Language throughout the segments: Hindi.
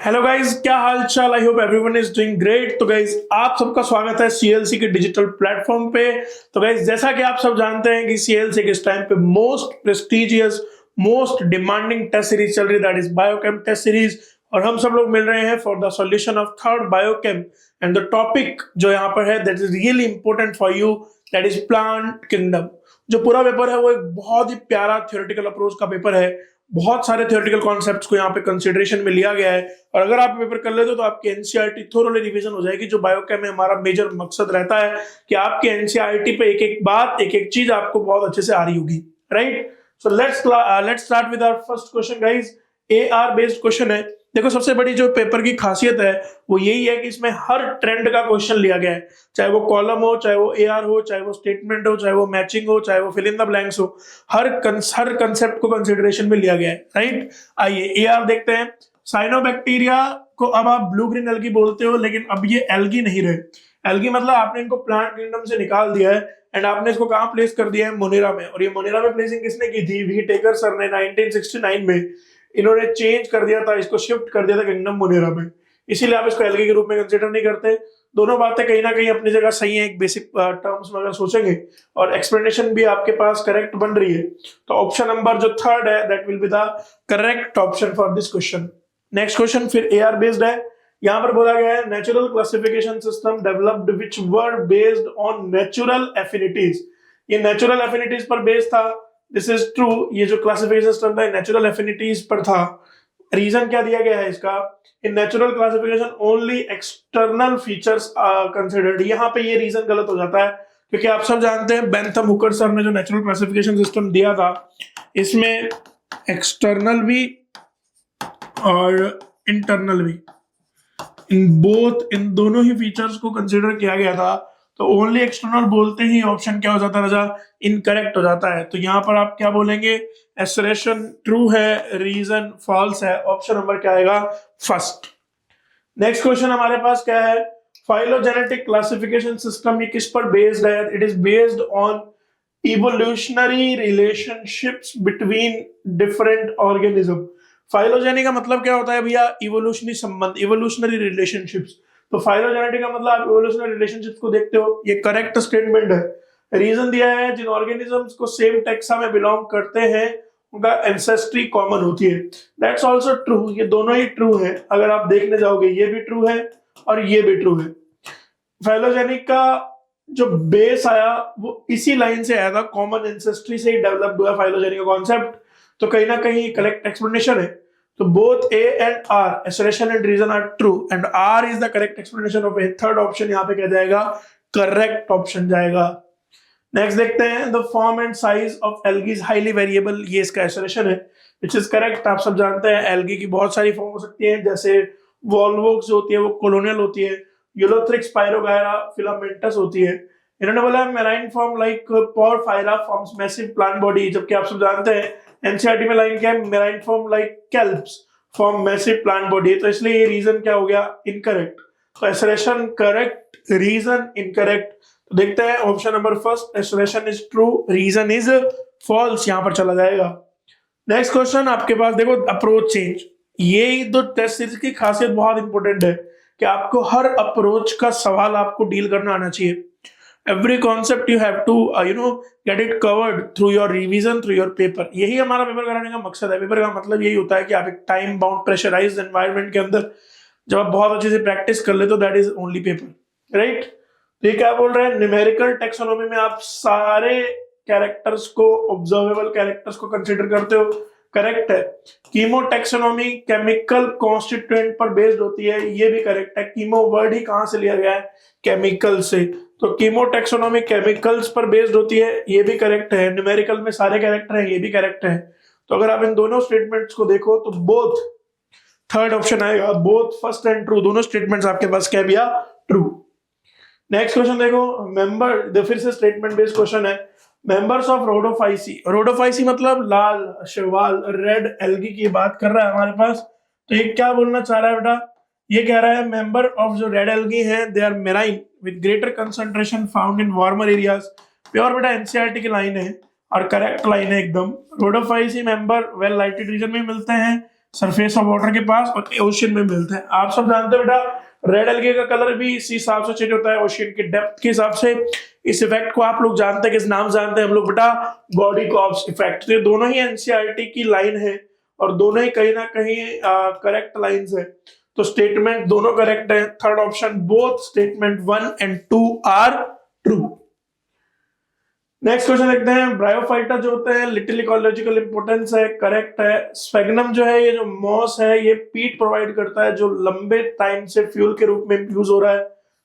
हेलो गाइस, क्या हाल चाल। I hope everyone is doing great. तो गाइस, आप सबका स्वागत है सीएलसी के डिजिटल प्लेटफॉर्म पे। तो गाइस, जैसा कि आप सब जानते हैं कि सीएलसी के इस टाइम पे most prestigious, most demanding test series चल रही है, that is biochem test series. और हम सब लोग मिल रहे हैं for the solution of third biochem. And the topic जो यहाँ पर है that is really important for you, that is plant kingdom. जो पूरा पेपर है वो एक बहुत ही प्यारा थ्योरेटिकल अप्रोच का पेपर है। बहुत सारे थ्योरेटिकल कॉन्सेप्ट्स को यहाँ पे कंसिडरेशन में लिया गया है। और अगर आप पेपर कर लेते हो तो आपकी एनसीईआरटी थोरोली रिवीजन हो जाएगी। जो बायोकेम में हमारा मेजर मकसद रहता है कि आपके एनसीईआरटी पे एक एक बात, एक एक चीज आपको बहुत अच्छे से आ रही होगी, right. So let's start with our first question guys. A R based question है। देखो, सबसे बड़ी जो पेपर की खासियत है वो यही है कि इसमें हर ट्रेंड का क्वेश्चन लिया गया है, चाहे वो कॉलम हो, चाहे वो एआर हो, चाहे वो स्टेटमेंट हो, चाहे वो मैचिंग हो, चाहे वो फिल इन द ब्लैंक्स हो। हर कंसेप्ट को कंसिडरेशन में लिया गया है, राइट। आइए एआर देखते हैं। साइनोबैक्टीरिया को अब आप ब्लू ग्रीन एल्गी बोलते हो, लेकिन अब ये एल्गी नहीं रहे। एल्गी मतलब आपने इनको प्लांट किंगडम से निकाल दिया है एंड आपने इसको कहां प्लेस कर दिया है? मोनेरा में। और ये मोनेरा में प्लेसिंग किसने की थी? वी टेकर सर ने 1969 में। इन्होंने चेंज कर दिया था, इसको शिफ्ट कर दिया था किंगडम मोनेरा में। इसीलिए आप इसको एल्गी के रूप में कंसिडर नहीं करते। दोनों बातें कहीं ना कहीं अपनी जगह सही है, एक बेसिक टर्म्स में अगर सोचेंगे, और एक्सप्लेनेशन भी आपके पास करेक्ट बन रही है। तो ऑप्शन नंबर जो थर्ड है that will be the correct option for this question. Next question फिर एआर बेस्ड है। यहां पर बोला गया है natural classification system developed which were based on natural affinities. ये नेचुरल एफिनिटीज पर बेस्ड था। This is true. ये जो क्लासिफिकेशन सिस्टम था नेचुरल एफिनिटीज पर था। रीजन क्या दिया गया है इसका? In natural classification only external features considered. यहाँ पे ये रीजन गलत हो जाता है, क्योंकि आप सब जानते हैं बेंथम हुकर सर ने जो नेचुरल क्लासिफिकेशन सिस्टम दिया था, इसमें एक्सटर्नल भी और इंटरनल भी, इन दोनों ही फीचर्स को कंसिडर किया गया था। तो ओनली एक्सटर्नल बोलते ही ऑप्शन क्या हो जाता है राजा? इनकरेक्ट हो जाता है। तो यहाँ पर आप क्या बोलेंगे? एसरेशन ट्रू है, रीजन फॉल्स है। ऑप्शन नंबर क्या आएगा? फर्स्ट। नेक्स्ट क्वेश्चन हमारे पास क्या है? फाइलोजेनेटिक क्लासिफिकेशन सिस्टम ये किस पर बेस्ड है? It is based on evolutionary relationships between different organism. Phylogeny का मतलब क्या होता है भैया? इवोल्यूशनरी संबंध, इवोल्यूशनरी रिलेशनशिप्स। तो फाइलोजेनेटिक का मतलब आप इवोल्यूशनरी रिलेशनशिप्स को देखते हो। ये करेक्ट स्टेटमेंट है। रीजन दिया है जिन ऑर्गेनिजम्स को सेम टेक्सा में बिलोंग करते हैं उनका एंसेस्ट्री कॉमन होती है। That's also true. ये दोनों ही ट्रू है। अगर आप देखने जाओगे ये भी ट्रू है और ये भी ट्रू है। फाइलोजेनिक का जो बेस आया वो इसी लाइन से आया था, कॉमन एंसेस्ट्री से ही डेवलप हुआ फाइलोजेनी का कॉन्सेप्ट। तो कहीं ना कहीं करेक्ट एक्सप्लेनेशन है। तो both A and R, assertion and reason are true and R is the correct explanation of A. Third option यहाँ पे क्या जाएगा? करेक्ट ऑप्शन जाएगा। नेक्स्ट देखते हैं। The form and size of algae is highly variable. ये इसका एसरेशन है, विच इज करेक्ट। आप सब जानते हैं एल्गी की बहुत सारी फॉर्म हो सकती है, जैसे वॉल्वोक्स होती है, वो कोलोनियल होती है। यूलोथ्रिक्स, पायरोगायरा, फिलामेंटस होती है। इन्होंने बोला marine form like porphyra forms massive plant body, जबकि आप सब जानते हैं एनसीईआरटी में लाइन क्या है? Marine form like kelps form massive plant body. तो इसलिए ये रीजन क्या हो गया? इनकरेक्ट। तो एसरेशन करेक्ट, रीजन इनकरेक्ट। तो देखते हैं option number first, assertion is true, reason is false, यहां पर चला जाएगा। नेक्स्ट क्वेश्चन आपके पास देखो, अप्रोच चेंज। ये दो टेस्ट सीरीज की खासियत बहुत इंपॉर्टेंट है कि आपको हर अप्रोच का सवाल आपको डील करना आना चाहिए। Every concept you have to get it covered through your revision, through your paper। यही हमारा पेपर कराने का मकसद है। पेपर का मतलब यही होता है कि आप एक टाइम बाउंड प्रेशराइज्ड एनवायरनमेंट के अंदर जब आप बहुत अच्छे से प्रैक्टिस कर लेते हो, that is only paper, right. तो ये क्या बोल रहे हैं? न्यूमेरिकल टेक्सोनॉमी में आप सारे कैरेक्टर्स को, ऑब्जर्वेबल कैरेक्टर्स को कंसिडर करते हो। करेक्ट है। कीमो टेक्सोनॉमी केमिकल कॉन्स्टिट्यूएंट पर बेस्ड होती है, ये भी करेक्ट है। कीमो वर्ड ही कहां से लिया गया है? केमिकल से। तो कीमो टेक्सोनॉमी केमिकल्स पर बेस्ड होती है, ये भी करेक्ट है। न्यूमेरिकल में सारे कैरेक्टर हैं, ये भी करेक्ट है। तो अगर आप इन दोनों स्टेटमेंट्स को देखो तो बोथ, थर्ड ऑप्शन आएगा, बोथ फर्स्ट एंड ट्रू। दोनों स्टेटमेंट्स आपके पास क्या भी ट्रू। नेक्स्ट क्वेश्चन देखो, मेंबर, फिर से स्टेटमेंट बेस्ड क्वेश्चन है। Members of Rhodophyceae. रोडोफाइसी मतलब लाल शैवाल, रेड एल्गी की बात कर रहा है हमारे पास। तो ये क्या बोलना चाह रहा है बेटा? ये कह रहा है मेंबर ऑफ जो रेड एल्गी हैं they are marine with greater concentration found in warmer areas. Pure बेटा एनसीईआरटी की लाइन है और करेक्ट लाइन है एकदम। Rhodophyceae member well lighted region में मिलते हैं, सरफेस ऑफ वाटर के पास और ओशियन में मिलता है। आप सब जानते हो बेटा रेड एल्गे का कलर भी इसी हिसाब से चेंज होता है ओशियन की डेप्थ के हिसाब से। इस इफेक्ट को आप लोग जानते हैं, किस नाम जानते हैं हम लोग बेटा? Gaudy-cops effect. तो ये दोनों ही एनसीईआरटी की लाइन है और दोनों ही कहीं ना कहीं करेक्ट लाइंस है। तो स्टेटमेंट दोनों करेक्ट है। Third option both statement 1 and 2 are true. Next question देखते हैं। ब्रायोफाइटा जो होते हैं लिटिल इकोलॉजिकल इंपोर्टेंस है, करेक्ट है। स्फेगनम जो है ये जो मॉस है ये पीट प्रोवाइड करता है जो लंबे टाइम से फ्यूल के रूप में यूज हो रहा है,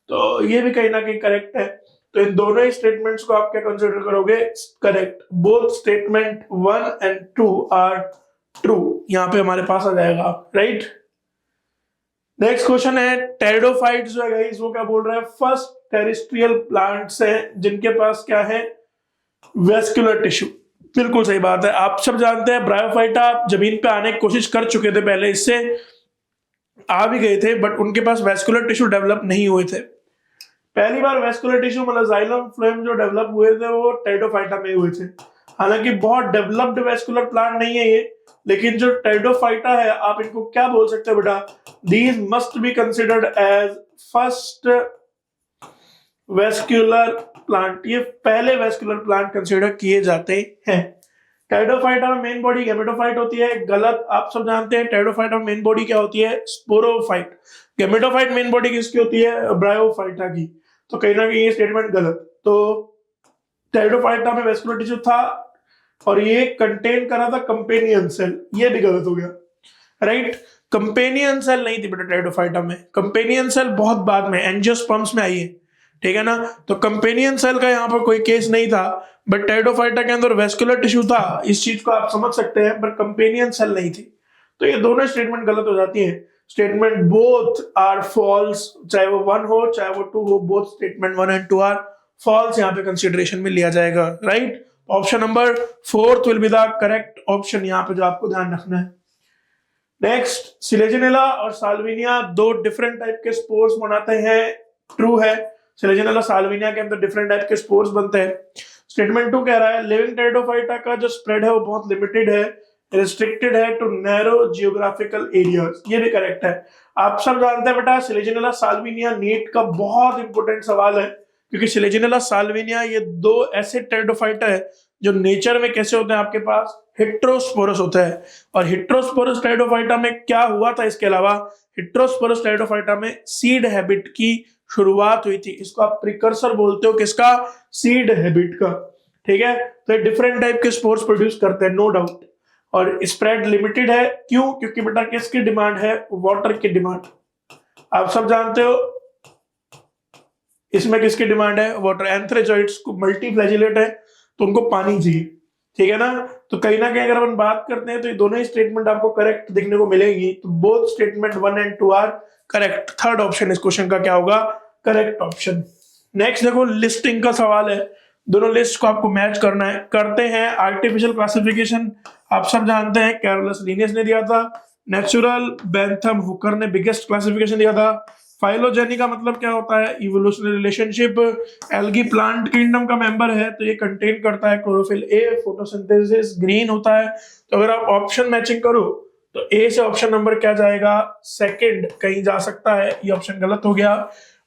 तो ये भी कहीं ना कहीं करेक्ट है। तो इन दोनों ही स्टेटमेंट्स को आप क्या कंसिडर करोगे? Correct. Both statement 1 and 2 are true, यहां पे हमारे पास आ जाएगा, राइट। नेक्स्ट क्वेश्चन है टेरिडोफाइट्स जो है गाइस वो क्या बोल रहा है? फर्स्ट टेरेस्ट्रियल प्लांट्स हैं जिनके पास क्या है? Vascular tissue. बिल्कुल सही बात है। आप सब जानते हैं ब्रायोफाइटा जमीन पे आने की कोशिश कर चुके थे, पहले इससे आ भी गए थे, बट उनके पास वेस्कुलर टिश्यू डेवलप नहीं हुए थे। पहली बार वेस्कुलर टिश्यू मतलब जाइलम फ्लोएम जो डेवलप हुए थे वो टेरिडोफाइटा में हुए थे। हालांकि बहुत डेवलप्ड वेस्कुलर प्लांट नहीं है ये, लेकिन जो टेरिडोफाइटा है आप इनको क्या बोल सकते हो बेटा? These must be considered as first vascular plant. ये पहले वेस्कुलर प्लांट कंसिडर किए जाते हैं। टेरिडोफाइटा में मेन बॉडी गैमेटोफाइट होती है, गलत। आप सब जानते हैं टेरिडोफाइटा में मेन बॉडी क्या होती है? स्पोरोफाइट। गैमेटोफाइट मेन बॉडी किसकी होती है? ब्रायोफाइटा की। तो कहीं ना कहीं ये स्टेटमेंट गलत। तो टेरिडोफाइटा में वेस्कुलर टिश्यू था और ये कंटेन करा था कंपेनियन सेल, ये भी गलत हो गया, राइट। कंपेनियन सेल नहीं थी बेटा टेरिडोफाइटा में, कंपेनियन सेल बहुत बाद में एंजियोस्पर्म्स में आई है, ठीक है ना। तो कंपेनियन सेल का यहाँ पर कोई केस नहीं था, बट टेरिडोफाइटा के अंदर वेस्कुलर टिश्यू था, इस चीज को आप समझ सकते हैं, पर कंपेनियन सेल नहीं थी। तो ये दोनों स्टेटमेंट गलत हो जाती है। स्टेटमेंट बोथ आर फॉल्स, चाहे वो 1 हो चाहे वो 2 हो, both statement 1 and 2 are false यहाँ पे कंसिडरेशन में लिया जाएगा, right. Option number 4 will be the correct option यहाँ पे जो आपको ध्यान रखना है। नेक्स्ट, सिलेजिनेला और साल्विनिया दो डिफरेंट टाइप के स्पोर्स बनाते हैं, ट्रू है। सिलेजिनेला साल्विनिया के अंदर डिफरेंट टाइप के स्पोर्स बनते हैं। स्टेटमेंट 2 कह रहा है लिविंग टेरिडोफाइटा का जो स्प्रेड है वो बहुत लिमिटेड है, रिस्ट्रिक्टेड है टू नैरो जियोग्राफिकल एरियाज, ये भी करेक्ट है। आप सब जानते हैं बेटा सिलेजिनेला साल्विनिया नीट का बहुत इंपॉर्टेंट सवाल है, क्योंकि सिलेजिनेला साल्विनिया ये दो ऐसे टेरिडोफाइटा है जो नेचर में कैसे होते हैं, आपके पास हेट्रोस्पोरस होता है। और हेट्रोस्पोरस टेरिडोफाइटा में क्या हुआ था, इसके अलावा हेट्रोस्पोरस टेरिडोफाइटा में सीड हैबिट की शुरुआत हुई थी। इसको आप प्रिकर्सर बोलते हो, किसका? सीड हैबिट का, ठीक है। तो ये डिफरेंट टाइप के स्पोर्स प्रोड्यूस करते हैं, नो डाउट। और स्प्रेड लिमिटेड है, क्यों? क्योंकि बेटा किसकी डिमांड है? वाटर की डिमांड। आप सब जानते हो इसमें किसकी डिमांड है? वाटर। एंथ्रेजॉइड्स को मल्टीफ्लैजिलेट है तो उनको पानी चाहिए, ठीक है ना। तो कहीं ना कहीं अगर अपन बात करते हैं तो ये दोनों ही स्टेटमेंट आपको करेक्ट देखने को मिलेगी। तो both statement 1 and 2 are correct. Third option इस क्वेश्चन का क्या होगा? Correct option. नेक्स्ट देखो लिस्टिंग का सवाल है, दोनों लिस्ट को आपको मैच करना है। करते हैं। आर्टिफिशियल क्लासिफिकेशन आप सब जानते हैं कैरोलस लिनियस ने दिया था। नेचुरल बेंथम हुकर ने बिगेस्ट क्लासिफिकेशन दिया था। फाइलोजेनी का मतलब क्या होता है? Evolutionary relationship. Algae plant kingdom का मेंबर है तो ये कंटेन करता है क्लोरोफिल ए, फोटोसिंथेसिस, ग्रीन होता है। तो अगर आप ऑप्शन मैचिंग करो तो ए से ऑप्शन नंबर क्या जाएगा? सेकंड कहीं जा सकता है, ये ऑप्शन गलत हो गया।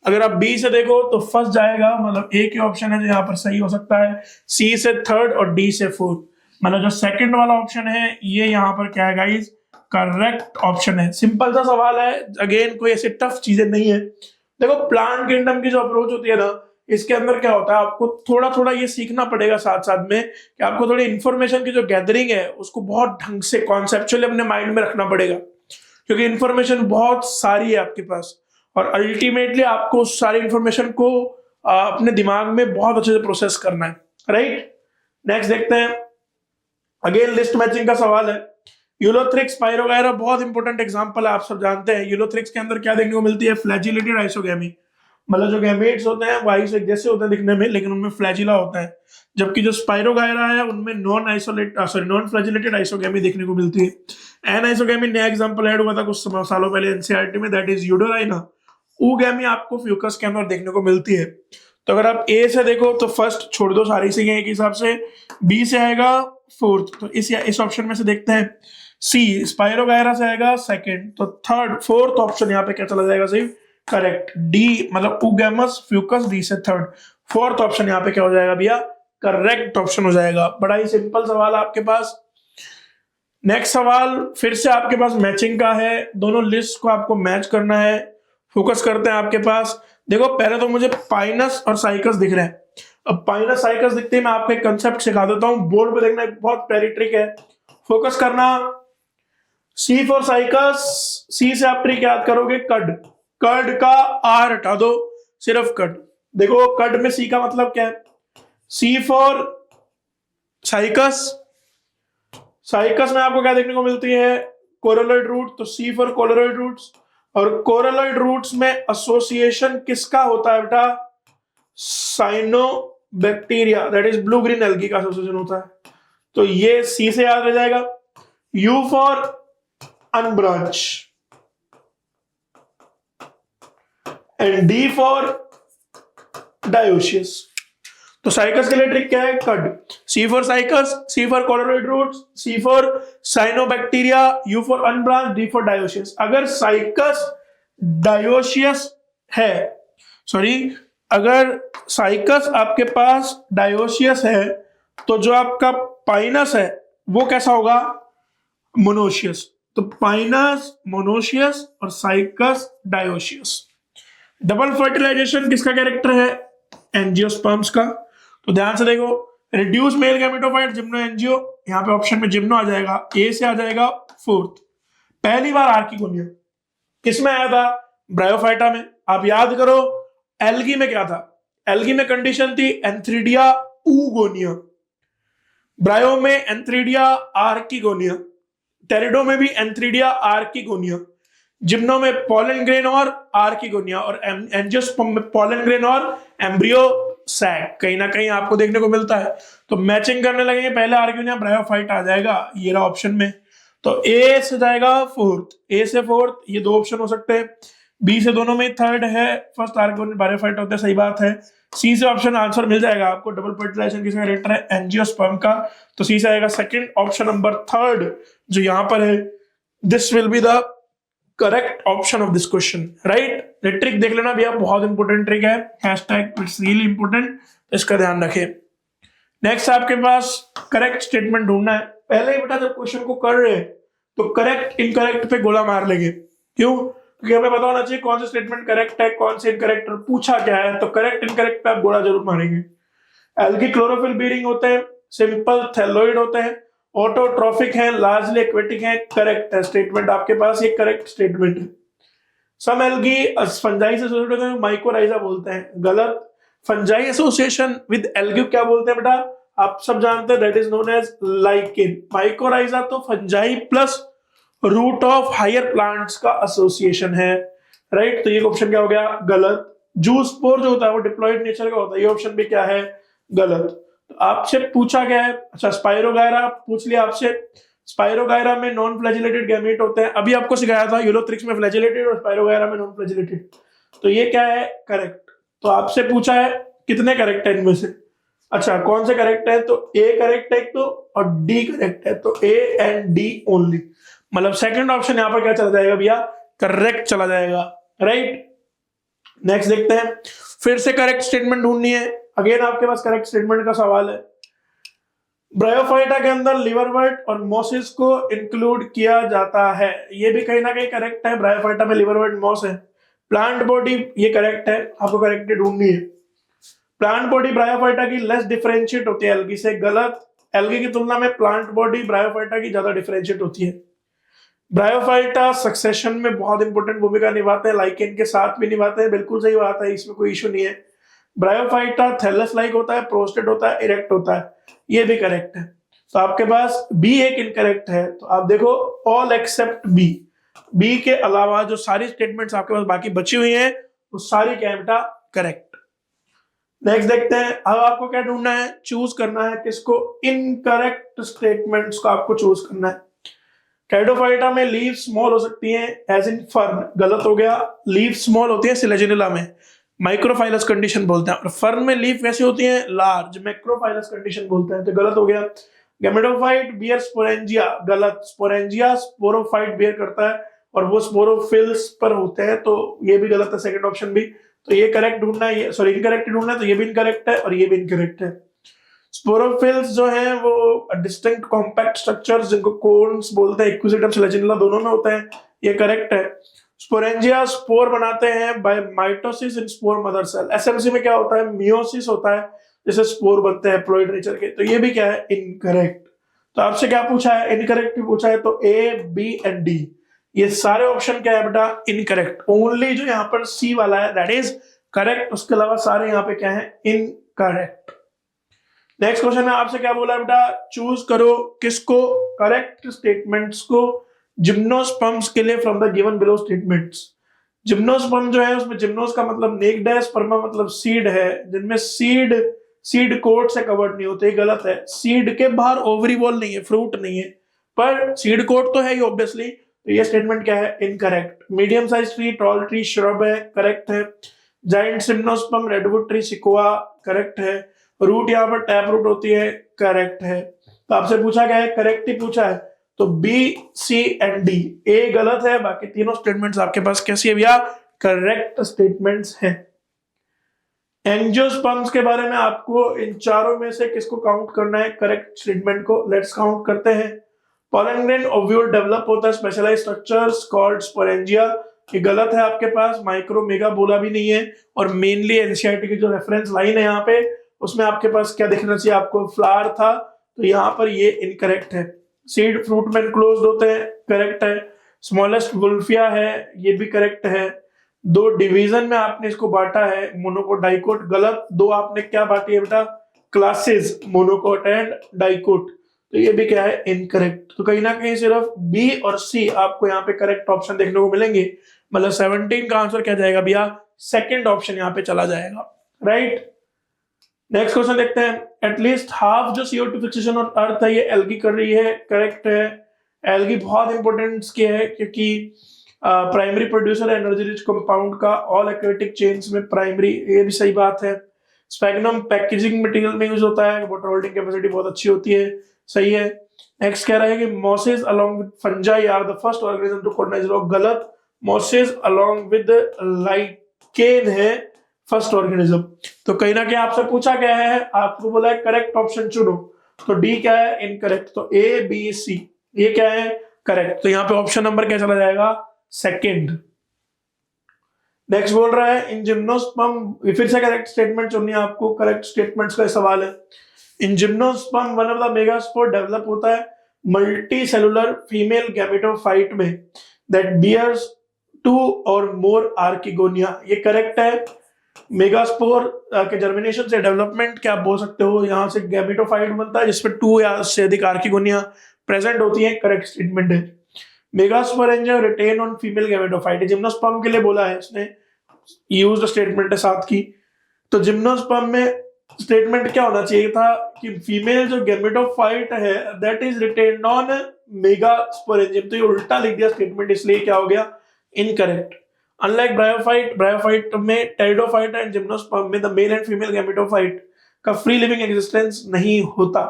अगर आप बी से देखो तो फर्स्ट जाएगा, मतलब ए के ऑप्शन है जो यहाँ पर सही हो सकता है। सी से थर्ड और डी से फोर्थ, मतलब जो सेकंड वाला ऑप्शन है ये यहाँ पर क्या है गाइस? करेक्ट ऑप्शन है। सिंपल सा सवाल है, अगेन कोई ऐसे टफ चीजें नहीं है। देखो प्लांट किंगडम की जो अप्रोच होती है ना, इसके अंदर क्या होता है, आपको थोड़ा थोड़ा ये सीखना पड़ेगा साथ साथ में कि आपको थोड़ी इंफॉर्मेशन की जो गैदरिंग है उसको बहुत ढंग से कॉन्सेप्चुअली अपने माइंड में रखना पड़ेगा, क्योंकि इंफॉर्मेशन बहुत सारी है आपके पास और अल्टीमेटली आपको उस सारी इंफॉर्मेशन को अपने दिमाग में बहुत अच्छे से प्रोसेस करना है, राइट। नेक्स्ट देखते हैं। अगेन लिस्ट मैचिंग का सवाल है। यूलोथ्रिक्स, पायरोगायरा बहुत इंपॉर्टेंट एग्जांपल है, आप सब जानते हैं। यूलोथ्रिक्स के अंदर क्या देखने को मिलती है? फ्लैजिलेटेड आइसोगैमी, मतलब जो गैमेट्स होते हैं वो आइसो जैसे होते हैं दिखने में, लेकिन उनमें फ्लैजिला होता है। जबकि जो स्पाइरोगायरा है उनमें नॉन फ्लैजिलेटेड आइसोगैमी देखने को मिलती है। एन आइसोगैमी नया एग्जांपल ऐड हुआ था कुछ सालों पहले एनसीईआरटी में, दैट इज यूडोराइना। ऊगैमी आपको फ्यूकस के अंदर देखने को मिलती है। तो अगर आप ए से देखो तो फर्स्ट छोड़ दो, सारी से एक हिसाब से। बी से आएगा फोर्थ, तो इस ऑप्शन में से देखते हैं। सी स्पाइरोगायरा से आएगा सेकंड, तो थर्ड फोर्थ ऑप्शन यहाँ पे क्या चला जाएगा सही, करेक्ट, डी मतलब उगैमस फ्यूकस, डी से थर्ड, फोर्थ ऑप्शन यहाँ पे क्या हो जाएगा भैया, करेक्ट ऑप्शन हो जाएगा। बड़ा ही सिंपल सवाल है आपके पास। नेक्स्ट सवाल फिर से आपके पास मैचिंग का है, दोनों लिस्ट को आपको मैच करना है। फोकस करते हैं आपके पास। देखो पहले तो मुझे पाइनस और साइकस दिख रहे हैं। अब पाइनस साइकस दिखते हैं, मैं आपको एक कंसेप्ट सिखा देता हूं, बोर्ड पे देखना, एक बहुत प्यारी ट्रिक है। फोकस करना, सी फॉर साइकस, सी से आप ट्रिक याद करोगे कड, कड का आर हटा दो, सिर्फ कड। देखो कड में सी का मतलब क्या है, सी फॉर साइकस, साइकस में आपको क्या देखने को मिलती है, कोरोलॉइड रूट, तो सी फॉर कोरोलॉइड रूट्स। और कोरोलॉइड रूट्स में एसोसिएशन किसका होता है बेटा, cyanobacteria, that is blue green algae का एसोसिएशन होता है। तो ये सी से याद रह जाएगा। U for unbranched and D for dioecious. तो साइकस के लिए ट्रिक क्या है, cud, C for Cycas, C for coralloid roots, C for cyanobacteria, U for unbranched, D for dioecious. अगर साइकस डायोसियस है, सॉरी, अगर साइकस आपके पास डायोसियस है, तो जो आपका पाइनस है वो कैसा होगा, मोनोशियस। तो पाइनस मोनोशियस और साइकस डायोसियस। डबल फर्टिलाइजेशन किसका कैरेक्टर है, एंजियोस्पर्म्स का। तो ध्यान से देखो, reduce male gametophyte gymno angio, यहाँ पे ऑप्शन में जिम्नो आ जाएगा, ए से आ जाएगा फोर्थ। पहली बार आर्किगोनिया किसमें आया था, ब्रायोफाइटा में। आप याद करो एल्गी में क्या था, एल्गी में कंडीशन थी एंथ्रीडिया ऊगोनिया, ब्रायो में एंथ्रीडिया आर्किगोनिया, टेरिडो में भी एंथ्रीडिया आर्किगोनिया, जिम्नो में पोलन ग्रेन और आर्किगोनिया, और एंजियोस्पर्म में पोलन ग्रेन और एम्ब्रियो सैक कहीं ना कहीं आपको देखने को मिलता है। तो मैचिंग करने लगेंगे, पहले आर्किगोनिया ब्रायोफाइट आ जाएगा, ये रहा ऑप्शन में। तो ए से जाएगा फोर्थ, ए से फोर्थ, ये दो ऑप्शन हो सकते हैं। बी से दोनों में थर्ड है, फर्स्ट आर्किगोनिया ब्रायोफाइट होता है, सही बात है। सी से ऑप्शन आंसर मिल जाएगा आपको, डबल फर्टिलाइजेशन किसका कैरेक्टर है, एंजियोस्पर्म का। तो सी से आएगा सेकंड ऑप्शन नंबर थर्ड जो यहां पर है, this will be the correct option of this question, right. ये ट्रिक देख लेना भैया, बहुत इंपॉर्टेंट ट्रिक है, हैशटैग इट्स रियली इंपॉर्टेंट, इसका ध्यान रखें। नेक्स्ट आपके पास करेक्ट स्टेटमेंट ढूंढना है। पहले ही बेटा जब क्वेश्चन को कर रहे हैं तो करेक्ट इनकरेक्ट पे गोला मार लेंगे, क्यों, क्योंकि हमें पता होना चाहिए कौन सा स्टेटमेंट करेक्ट है, कौन से इनकरेक्ट, पूछा क्या है। तो करेक्ट इनकरेक्ट पे आप गोला जरूर मारेंगे। एल्गी क्लोरोफिल बीरिंग होते हैं, सिंपल थैलोइड होते हैं, ऑटोट्रॉफिक है, लार्जली एक्वेटिक है, करेक्ट है स्टेटमेंट आपके पास, ये करेक्ट स्टेटमेंट है। सम एल्गी फंजाई से एसोसिएटेड होते हैं, माइकोराइजा बोलते हैं, गलत। फंजाई एसोसिएशन विद एल्गी क्या बोलते हैं बेटा, आप सब जानते हैं, that is known as lichen. Mycorrhiza तो fungi plus root of higher plants का एसोसिएशन है, राइट। तो ये ऑप्शन क्या हो गया, गलत। जूस्पोर जो होता है वो डिप्लॉयड नेचर का होता है, ये ऑप्शन भी क्या है, गलत। तो आपसे पूछा गया है, अच्छा स्पाइरोगायरा पूछ लिया आपसे, स्पाइरोगायरा में नॉन फ्लैजिलेटेड गैमेट होते हैं, अभी आपको सिखाया था यूलोथ्रिक्स में फ्लैजिलेटेड और स्पाइरोगायरा में नॉन फ्लैजिलेटेड। तो ये क्या है, करेक्ट। तो आपसे पूछा है कितने करेक्ट है इनमें से, अच्छा कौन से करेक्ट है, तो ए करेक्ट है तो, और डी करेक्ट है, तो ए एंड डी ओनली, मतलब सेकंड ऑप्शन यहां पर क्या चला जाएगा भैया, करेक्ट चला जाएगा, राइट। नेक्स्ट देखते हैं, फिर से करेक्ट स्टेटमेंट ढूंढनी है। अगेन आपके पास करेक्ट स्टेटमेंट का सवाल है। ब्रायोफाइटा के अंदर लिवरवर्ट और मोसिस को इंक्लूड किया जाता है, ये भी कहीं ना कहीं करेक्ट है, ब्रायोफाइटा में लिवरवर्ट मोस है। प्लांट बॉडी, ये करेक्ट है, आपको करेक्ट ढूंढनी है। प्लांट बॉडी ब्रायोफाइटा की लेस डिफरेंशिएट होती है एल्गी से, गलत। एल्गी की तुलना में प्लांट बॉडी ब्रायोफाइटा की ज्यादा डिफरेंशिएट होती है। ब्रायोफाइटा सक्सेशन में बहुत इंपॉर्टेंट भूमिका निभाते हैं, लाइकेन के साथ भी निभाते हैं, बिल्कुल सही बात है, इसमें कोई इशू नहीं है। ब्रायोफाइटा थैलस लाइक होता है, प्रोस्टेट होता है, इरेक्ट होता है, ये भी करेक्ट है। तो आपके पास बी एक इनकरेक्ट है, तो आप देखो ऑल एक्सेप्ट बी, बी के अलावा जो सारी स्टेटमेंट्स आपके पास बाकी बची हुई हैं वो सारी क्या है बेटा, करेक्ट। नेक्स्ट देखते हैं, अब आपको क्या ढूंढना है, चूज करना है किसको, इनकरेक्ट स्टेटमेंट्स को आपको चूज करना है। कैडोफाइटा में लीव स्मॉल हो सकती हैं, एज इन फर्न, गलत हो गया। लीव स्मॉल होती है सिलेजिनिला में, माइक्रोफाइलस कंडीशन बोलते हैं, और फर्न में लीफ कैसी होती है, लार्ज, मैक्रोफाइलस कंडीशन बोलते हैं, तो गलत हो गया। गैमेटोफाइट बियर स्पोरेंजिया, गलत। स्पोरेंजिया स्पोरोफाइट बियर करता है और वो स्पोरोफिल्स पर होते हैं, तो ये भी गलत है सेकंड ऑप्शन भी। तो ये करेक्ट ढूंढना है, ये सॉरी इनकरेक्ट ढूंढना है, तो ये भी इनकरेक्ट है और ये भी इनकरेक्ट है। स्पोरोफिल्स जो है वो डिस्टिंक्ट कॉम्पैक्ट स्ट्रक्चर्स जिनको कोन्स बोलते हैं, इक्विजिटम फ्लैजिला दोनों में होते हैं, ये करेक्ट है। स्पोरेंजिया स्पोर बनाते हैं by mitosis in spore mother cell. S M C में क्या होता है, मियोसिस होता है, जैसे स्पोर बनते हैं प्लॉइड नेचर के। तो ये भी क्या है, इनकरेक्ट। तो आपसे क्या पूछा है, इनकरेक्ट भी पूछा है, तो ए बी एंड डी ये सारे ऑप्शन क्या है बेटा, इनकरेक्ट। ओनली जो यहाँ पर सी वाला है दैट इज करेक्ट, उसके अलावा सारे यहाँ पे क्या है, इनकरेक्ट। नेक्स्ट क्वेश्चन में आपसे क्या बोला है बेटा, चूज करो किसको, करेक्ट स्टेटमेंट्स को जिम्नोस्पर्म्स के लिए from the given below statements. Gymnosperm जो है उसमें जिम्नोस का मतलब नेक्ड है, स्पर्मा मतलब सीड है, जिनमें सीड कोट से कवर्ड नहीं होते, गलत है। सीड के बाहर ओवरी वॉल नहीं है, फ्रूट नहीं है, पर सीड कोट तो है ही ऑब्वियसली। तो ये स्टेटमेंट क्या है, incorrect. Medium size tree, tall tree, shrub है, करेक्ट है। Giant gymnosperm, redwood tree, Sikoa, correct है। रूट यहाँ पर टैप रूट होती है, करेक्ट है। तो आपसे पूछा गया है, करेक्ट ही पूछा है, तो बी सी एंड डी, ए गलत है, बाकी तीनों स्टेटमेंट्स आपके पास कैसी है भैया, करेक्ट स्टेटमेंट्स हैं। एंजियोस्पर्म्स के बारे में आपको इन चारों में से किसको काउंट करना है, करेक्ट स्टेटमेंट को। लेट्स काउंट करते हैं। पोलन ग्रेन ओव्यूल डेवलप होता है स्पेशलाइज्ड स्ट्रक्चर्स कॉल्ड स्पोरेंजिया, ये गलत है आपके पास, माइक्रोमेगा बोला भी नहीं है। और मेनली एनसीईआरटी की जो रेफरेंस लाइन है यहाँ पे, उसमें आपके पास क्या दिखना चाहिए, आपको फ्लावर था, तो यहाँ पर ये इनकरेक्ट है। सीड फ्रूट में क्लोज्ड होते हैं, करेक्ट है। स्मॉलेस्ट वुल्फिया है, ये भी करेक्ट है। दो डिवीजन में आपने इसको बांटा है, मोनोकोट डाइकोट, गलत। दो आपने क्या बांटी है बेटा, क्लासेस, मोनोकोट एंड डाइकोट, तो ये भी क्या है, इनकरेक्ट। तो कहीं ना कहीं सिर्फ बी और सी आपको यहाँ पे करेक्ट ऑप्शन देखने को मिलेंगे, मतलब 17 का आंसर क्या जाएगा भैया, सेकंड ऑप्शन यहाँ पे चला जाएगा, राइट। नेक्स्ट क्वेश्चन देखते हैं। एटलीस्ट हाफ जो CO2 फिक्सेशन और अर्थ है ये एल्गी कर रही है, करेक्ट है। एल्गी बहुत इंपॉर्टेंस की है क्योंकि primary producer energy rich compound का ऑल एक्वेटिक चेन्स में प्राइमरी, ये भी सही बात है। स्पैग्नम पैकेजिंग मटेरियल में यूज होता है, वाटर होल्डिंग कैपेसिटी बहुत अच्छी होती है, सही है। नेक्स्ट कह रहा है कि mosses along with fungi are the first organism to colonise rock, गलत। मॉसेस अलोंग विद लाइकेन है फर्स्ट ऑर्गेनिज्म। तो कहीं ना कहीं आपसे पूछा गया है, आपको बोला है करेक्ट ऑप्शन चुनो, तो डी क्या है, इनकरेक्ट। तो ए बी सी ये क्या है, करेक्ट। तो यहाँ पे ऑप्शन नंबर क्या चला जाएगा, सेकंड। नेक्स्ट बोल रहा है इन जिम्नोस्पर्म, फिर से करेक्ट स्टेटमेंट चुननी है आपको, करेक्ट स्टेटमेंट्स का सवाल है। इन gymnosperm one of the megaspore develop होता है मल्टी सेलुलर फीमेल गैमेटोफाइट में दैट बियर्स 2 और मोर आर्किगोनिया, ये करेक्ट है। मेगास्पोर के जर्मिनेशन से डेवलपमेंट क्या आप बोल सकते हो, यहां से गैमेटोफाइट बनता है जिसपे 2 या से अधिक आर्किगोनिया प्रेजेंट होती है, करेक्ट स्टेटमेंट है। Megasporangia retain on female gametophyte, gymnosperm के लिए बोला है इसने, यूज्ड स्टेटमेंट है साथ की। तो जिम्नोस्पर्म में स्टेटमेंट क्या होना चाहिए था कि फीमेल जो गैमेटोफाइट है that is retained on megasporangium, तो ये उल्टा लिख दिया स्टेटमेंट, इसलिए क्या हो गया, इनकरेक्ट। अनलाइक ब्रायोफाइट में टेरिडोफाइट एंड जिम्नोस्पर्म में the male and female gametophyte का फ्री लिविंग एग्जिस्टेंस नहीं होता।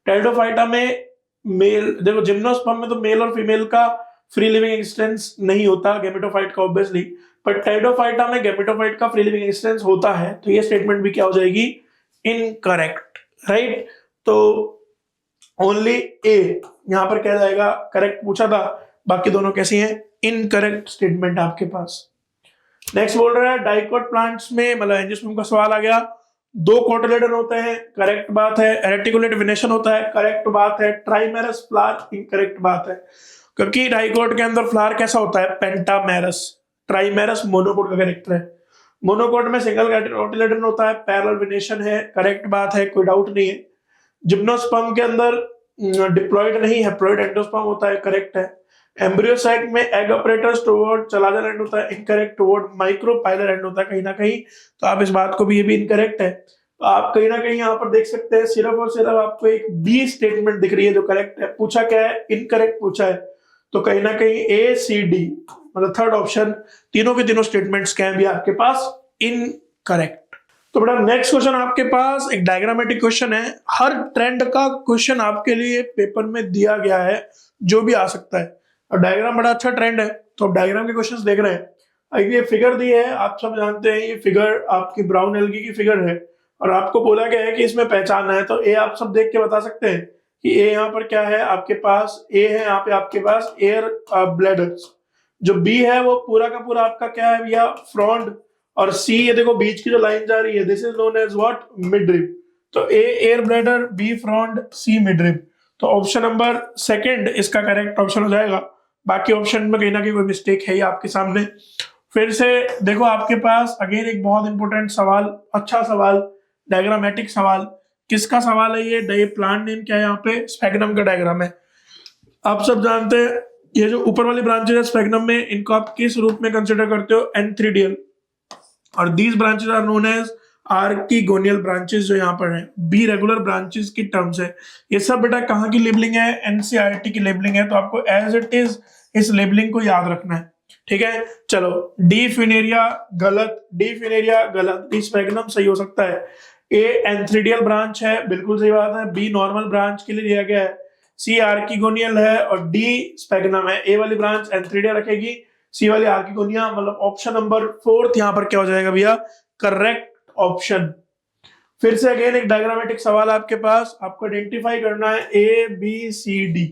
टेरिडोफाइटा में मेल, देखो जिम्नोस्पर्म में तो मेल और फीमेल का फ्री लिविंग एग्जिस्टेंस नहीं होता, गैमेटोफाइट का ऑब्वियसली, पर टेरिडोफाइटा में गैमेटोफाइट का फ्री लिविंग एग्जिस्टेंस होता है, तो ये स्टेटमेंट भी क्या हो जाएगी, इनकरेक्ट, राइट। तो ओनली ए यहां पर क्या जाएगा, करेक्ट पूछा था, बाकी दोनों कैसी हैं, इनकरेक्ट स्टेटमेंट आपके पास। नेक्स्ट बोल रहा है डाइकोट प्लांट्स में, मतलब एंजियोस्पर्म का सवाल आ गया, 2 कोटिलेडन होते हैं, करेक्ट बात है। रेटिकुलेट वेनेशन होता है, करेक्ट बात है। ट्राइमेरस फ्लावर, इनकरेक्ट बात है, क्योंकि डाइकोट के अंदर फ्लावर कैसा होता है, पेंटामेरस। ट्राइमेरस मोनोकोट का कैरेक्टर है। मोनोकोट में सिंगल कोटिलेडन होता है, पैरेलल वेनेशन है, करेक्ट बात है, कोई डाउट नहीं है। जिम्नोस्पर्म के अंदर डिप्लॉइड नहीं, हैप्लॉइड एंडोस्पर्म होता है, करेक्ट है। एम्ब्रियोसाइट में egg operators toward chalazal end होता है, इनकरेक्ट। टुवर्ड माइक्रोपाइलर एंड होता है कहीं ना कहीं, तो आप इस बात को भी, ये भी इनकरेक्ट है। तो आप कहीं ना कहीं यहाँ पर देख सकते हैं सिर्फ और सिर्फ आपको एक बी स्टेटमेंट दिख रही है जो करेक्ट है। पूछा क्या है, इनकरेक्ट पूछा है, तो कहीं ना कहीं ए सी डी मतलब थर्ड ऑप्शन, तीनों के तीनों स्टेटमेंट्स क्या है भी आपके पास, इनकरेक्ट। तो बेटा नेक्स्ट क्वेश्चन आपके पास एक डायग्रामेटिक क्वेश्चन है। हर ट्रेंड का क्वेश्चन आपके लिए पेपर में दिया गया है, जो भी आ सकता है। और डायग्राम बड़ा अच्छा ट्रेंड है, तो आप डायग्राम के क्वेश्चंस देख रहे हैं। अब ये फिगर दी है, आप सब जानते हैं ये फिगर आपकी ब्राउन एल्गी की फिगर है, और आपको बोला गया है कि इसमें पहचानना है। तो ए आप सब देख के बता सकते हैं कि ए यहाँ पर क्या है आपके पास, ए है यहाँ पे आपके पास एयर ब्लैडर्स। जो बी है वो पूरा का पूरा आपका क्या है भैया, फ्रंट। और सी ये देखो बीच की जो लाइन जा रही है, this is known as what, midrib. तो A air bladder, B frond, C midrib. तो ऑप्शन नंबर सेकंड इसका करेक्ट ऑप्शन हो जाएगा। बाकी ऑप्शन में कहीं ना कहीं कोई मिस्टेक है ही आपके सामने। फिर से देखो आपके पास अगेन एक बहुत इंपॉर्टेंट सवाल, अच्छा सवाल, डायग्रामेटिक सवाल। किसका सवाल है ये प्लांट नेम क्या है, यहाँ पे स्पैगनम का डायग्राम है। आप सब जानते हैं ये जो ऊपर वाली ब्रांचेज है स्पैगनम में, इनको आप किस रूप में कंसिडर करते हो, एंथ्रीडियल। और these branches are known as archegonial branches, जो यहाँ पर है। बी रेगुलर ब्रांचेस की टर्म्स है। ये सब बेटा कहाँ की लेबलिंग है, एनसीईआरटी की लेबलिंग है। तो आपको एज इट इज इस लेबलिंग को याद रखना है, ठीक है। चलो डी फिनेरिया गलत, डी फिनेरिया गलत, डी स्पैगनम सही हो सकता है। ए एंथ्रीडियल ब्रांच है, बिल्कुल सही बात है। बी नॉर्मल ब्रांच के लिए दिया गया है। सी आर्किगोनियल है और डी स्पैगनम है। ए वाली ब्रांच एंथ्रीडियल रखेगी, सी वाली आर्किगोनिया। मतलब ऑप्शन नंबर फोर्थ यहाँ पर क्या हो जाएगा भैया, करेक्ट ऑप्शन। फिर से अगेन एक डायग्रामेटिक सवाल आपके पास, आपको आइडेंटिफाई करना है ए बी सी डी।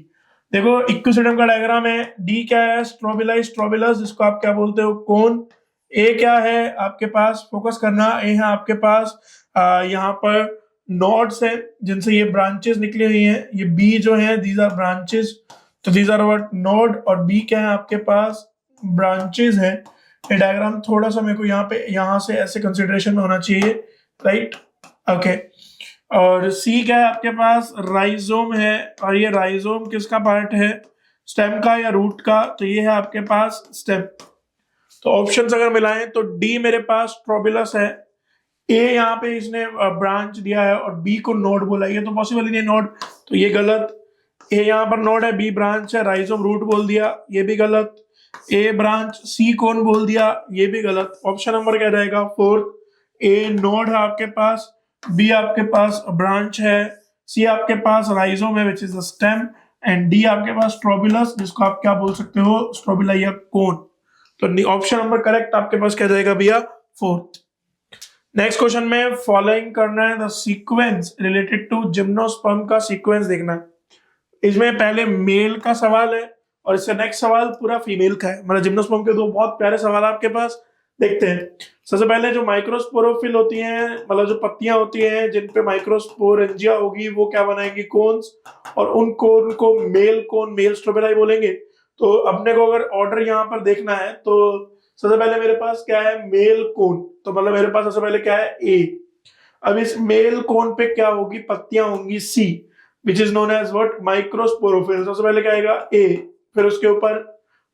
देखो इक्विसिडम का डायग्राम है। डी क्या है, स्ट्रोबिलाई स्ट्रोबिलस, जिसको आप क्या बोलते हो, कोन। ए क्या है आपके पास, फोकस करना, ए है आपके पास यहाँ पर नोड्स है जिनसे ये ब्रांचेस निकली हुई हैं। ये बी जो है दीज आर ब्रांचेस, तो दीज आर व्हाट, नोड। और बी क्या है आपके पास, ब्रांचेस है। ये डायग्राम थोड़ा सा मेरे को यहाँ से ऐसे कंसिडरेशन में होना चाहिए, राइट, ओके। और सी क्या है आपके पास, राइजोम है। और ये राइजोम किसका पार्ट है, स्टेम का या रूट का, तो ये है आपके पास स्टेम। तो ऑप्शंस अगर मिलाएं तो डी मेरे पास स्ट्रोबिलस है, ए यहाँ पे इसने ब्रांच दिया है और बी को नोड बोला, ये तो पॉसिबल ही नहीं नोड, तो ये गलत। ए यहाँ पर नोड है, बी ब्रांच है, राइजोम रूट बोल दिया, ये भी गलत। ए ब्रांच, सी कौन बोल दिया, ये भी गलत। ऑप्शन नंबर क्या जाएगा, फोर्थ। ए नोड है आपके पास, बी आपके पास ब्रांच है, सी आपके पास राइजोम है which is the stem, and D आपके पास स्ट्रोबिलस, जिसको आप क्या बोल सकते हो, स्ट्रोबिला या कोन। तो ऑप्शन नंबर करेक्ट आपके पास क्या जाएगा भैया, फोर्थ। नेक्स्ट क्वेश्चन में फॉलोइंग करना है the sequence related to gymnosperm का सीक्वेंस देखना है। इसमें पहले मेल का सवाल है और इससे नेक्स्ट सवाल पूरा फीमेल का है। मतलब जिम्नोस्पर्म के दो बहुत प्यारे सवाल आपके पास, देखते हैं। सबसे पहले जो माइक्रोस्पोरोफिल होती हैं, मतलब जो पत्तियां होती हैं जिन पे माइक्रोस्पोरेंजिया होगी, वो क्या बनाएंगी, कोन्स। और उन कोन को मेल कोन, मेल स्ट्रोबिलाई बोलेंगे। तो अपने को अगर ऑर्डर यहाँ पर देखना है तो सबसे पहले मेरे पास क्या है, मेल कोन। तो मतलब मेरे पास सबसे पहले क्या है, ए। अब इस मेल कोन पे क्या होगी, पत्तियां होंगी, C, which is known as what, microsporophyll. सबसे पहले क्या आएगा, ए। फिर उसके ऊपर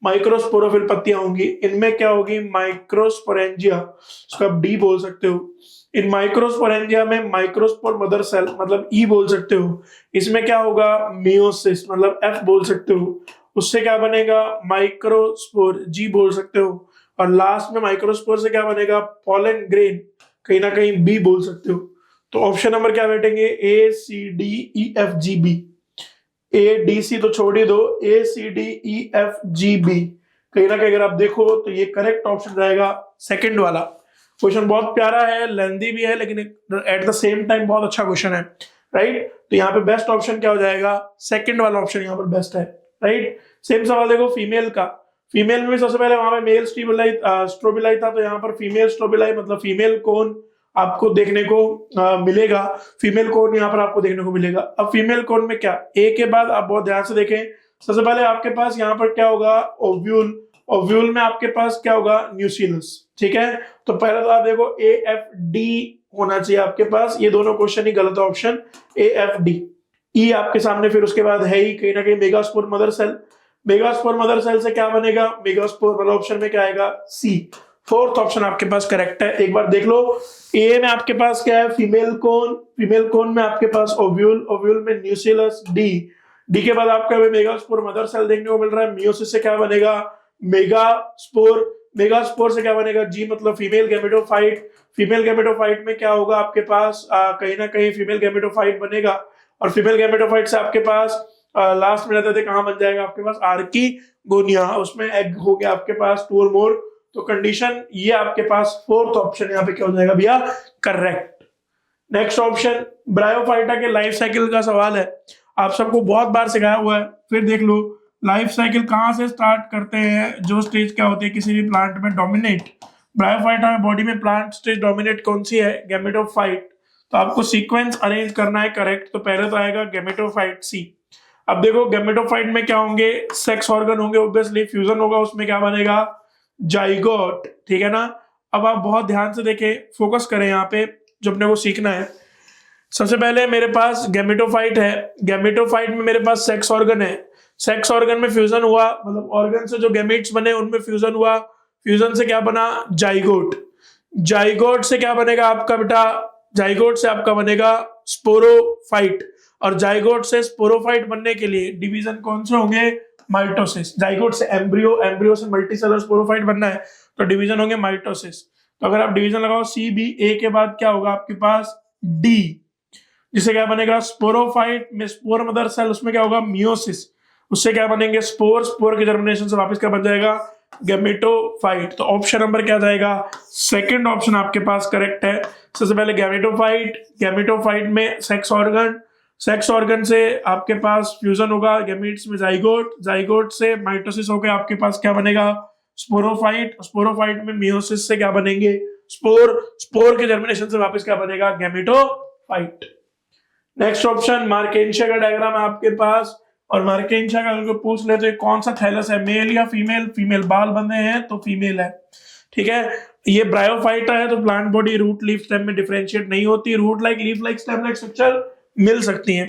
माइक्रोस्पोरोफिल पत्तियां होंगी, इनमें क्या होगी, माइक्रोस्पोरेंजिया, इसको आप डी बोल सकते हो। इन माइक्रोस्पोरेंजिया में माइक्रोस्पोर मदर सेल, मतलब ई बोल सकते हो। इसमें क्या होगा, मियोसिस, मतलब एफ बोल सकते हो। उससे क्या बनेगा, माइक्रोस्पोर, जी बोल सकते हो। और लास्ट में माइक्रोस्पोर से क्या बनेगा, पॉलन ग्रेन, कहीं ना कहीं बी बोल सकते हो। तो ऑप्शन नंबर क्या बैठेंगे, A C D E F G B. A D C तो छोड़ ही दो, A C D E F G B. कहीं ना कहीं अगर आप देखो तो ये करेक्ट ऑप्शन रहेगा सेकंड वाला। क्वेश्चन बहुत प्यारा है, लेंदी भी है, लेकिन एट द सेम टाइम बहुत अच्छा क्वेश्चन है, राइट। तो यहाँ पे बेस्ट ऑप्शन क्या हो जाएगा, सेकंड वाला ऑप्शन यहाँ पर बेस्ट है, राइट। सेम सवाल देखो फीमेल का। फीमेल में सबसे पहले वहां पे मेल स्ट्रोबिलाई था, तो यहाँ पर फीमेल स्ट्रोबिलाई मतलब फीमेल कोन आपको देखने को मिलेगा। फीमेल कोन यहाँ पर आपको देखने को मिलेगा। अब फीमेल कोन में क्या, ए के बाद आप बहुत ध्यान से देखें, सबसे पहले आपके पास यहाँ पर क्या होगा, ओव्यूल। ओव्यूल में आपके पास क्या होगा, न्यूसिलस, ठीक है। तो पहले तो आप देखो ए एफ डी होना चाहिए आपके पास, ये दोनों क्वेश्चन ही गलत ऑप्शन, ए एफ डी। ई आपके सामने फिर उसके बाद है ही कहीं ना कहीं megaspore mother cell. Megaspore mother cell से क्या बनेगा, मेगास्पोर वाला ऑप्शन में क्या आएगा, सी। फोर्थ ऑप्शन आपके पास करेक्ट है। एक बार देख लो, ए में आपके पास क्या है, फीमेल कोन। फीमेल कोन में आपके पास ओव्यूल, ओव्यूल में न्यूसिलस, डी। डी के बाद आपको मेगास्पोर मदर सेल देखने को मिल रहा है। मियोसिस से क्या बनेगा, मेगास्पोर, मेगास्पोर से क्या बनेगा, जी मतलब फीमेल गैमेटोफाइट। फीमेल गैमेटोफाइट में क्या होगा आपके पास, कहीं ना कहीं फीमेल गैमेटोफाइट बनेगा, और फीमेल गैमेटोफाइट से आपके पास लास्ट में रहते थे कहाँ बन जाएगा आपके पास, आर्कीगोनिया, उसमें एग हो गया आपके पास 2 और मोर। तो कंडीशन ये आपके पास फोर्थ ऑप्शन यहाँ पे क्या हो जाएगा भैया, करेक्ट। नेक्स्ट ऑप्शन ब्रायोफाइटा के लाइफ साइकिल का सवाल है, आप सबको बहुत बार सिखाया हुआ है, फिर देख लो। लाइफ साइकिल कहाँ से स्टार्ट करते हैं, जो स्टेज क्या होती है किसी भी प्लांट में डोमिनेट, ब्रायोफाइटा में बॉडी में प्लांट स्टेज डोमिनेट कौन सी है, गैमेटोफाइट। तो आपको सीक्वेंस अरेंज करना है करेक्ट, तो पहले तो आएगा गैमेटोफाइट सी। अब देखो गैमेटोफाइट में क्या होंगे, सेक्स ऑर्गन होंगे, ऑब्वियसली फ्यूजन होगा, उसमें क्या बनेगा, जाइगोट, ठीक है ना। अब आप बहुत ध्यान से देखें, फोकस करें यहाँ पे, जो अपने को सीखना है। सबसे पहले मेरे पास गैमेटोफाइट है, गैमेटोफाइट में मेरे पास सेक्स ऑर्गन है, सेक्स ऑर्गन में फ्यूजन हुआ, मतलब ऑर्गन से जो गैमेट्स बने उनमें फ्यूजन हुआ, फ्यूजन से क्या बना, जाइगोट। जाइगोट से क्या बनेगा आपका बेटा, जाइगोट से आपका बनेगा स्पोरोफाइट, और जाइगोट से स्पोरोफाइट बनने के लिए डिवीजन कौन से होंगे, माइटोसिस। जाइगोट से एम्ब्रियो, एम्ब्रियो से मल्टीसेलर स्पोरोफाइट बनना है तो डिवीजन होंगे माइटोसिस। तो अगर आप डिवीजन लगाओ सी बी, ए के बाद क्या होगा आपके पास डी, जिसे क्या बनेगा, स्पोरोफाइट में स्पोर मदर सेल, उसमें क्या होगा मियोसिस, उससे क्या बनेंगे स्पोर, स्पोर के जर्मिनेशन से वापस क्या बन जाएगा, गैमेटोफाइट। तो ऑप्शन नंबर क्या जाएगा, सेकंड ऑप्शन आपके पास करेक्ट है। सबसे पहले गैमेटोफाइट, गैमेटोफाइट में सेक्स ऑर्गन, सेक्स ऑर्गन से आपके पास फ्यूजन होगा गैमीट्स में जाइगोट, जाइगोट से माइटोसिस होकर आपके पास क्या बनेगा, स्पोरोफाइट, स्पोरोफाइट में मियोसिस से क्या बनेंगे, स्पोर, स्पोर के जर्मिनेशन से वापस क्या बनेगा, गैमेटोफाइट। नेक्स्ट ऑप्शन मार्केंशिया का डायग्राम है आपके पास, और मार्केंशिया का अगर पूछ ले तो ये कौन सा थैलस है, मेल या फीमेल, फीमेल बाल बंधे हैं तो फीमेल है, ठीक है। ये ब्रायोफाइटा है तो plant body root leaf stem में डिफरेंशिएट नहीं होती, root like leaf like stem like structure मिल सकती है।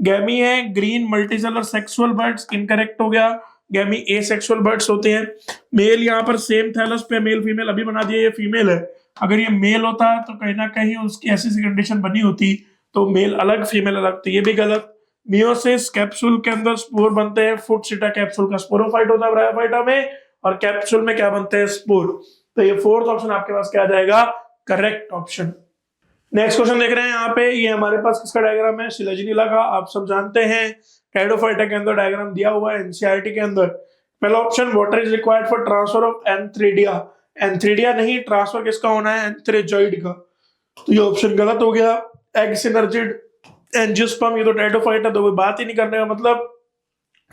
गैमी है green multicellular sexual buds, incorrect हो गया, गैमी एसेक्सुअल बर्ड्स होते हैं। मेल यहाँ पर सेम थैलस पे मेल फीमेल अभी बना दिया, ये फीमेल है, अगर ये मेल होता तो कहीं ना कहीं उसकी ऐसी कंडीशन बनी होती तो मेल अलग फीमेल अलग, तो ये भी गलत। मियोसिस कैप्सूल के अंदर स्पोर बनते हैं, फुट सीटा कैप्सूल का स्पोरोफाइट होता है ब्रायोफाइटा में, और कैप्सूल में क्या बनते हैं, स्पोर। तो ये फोर्थ ऑप्शन आपके पास क्या आ जाएगा, करेक्ट ऑप्शन। नेक्स्ट क्वेश्चन देख रहे हैं यहाँ पे, ये हमारे पास किसका डायग्राम है, सिलेजिनिला का। आप सब जानते हैं कैडोफाइटा के अंदर डायग्राम दिया हुआ है एनसीईआरटी के अंदर। पहला option water is required for transfer of antheridia, antheridia नहीं, ट्रांसफर किसका होना है, एंथ्रेजॉइड का, तो ये ऑप्शन गलत हो गया। एग सिनर्जिड एंजियोस्पर्म, ये तो टेट्रोफाइट है तो कोई बात ही नहीं करने का मतलब।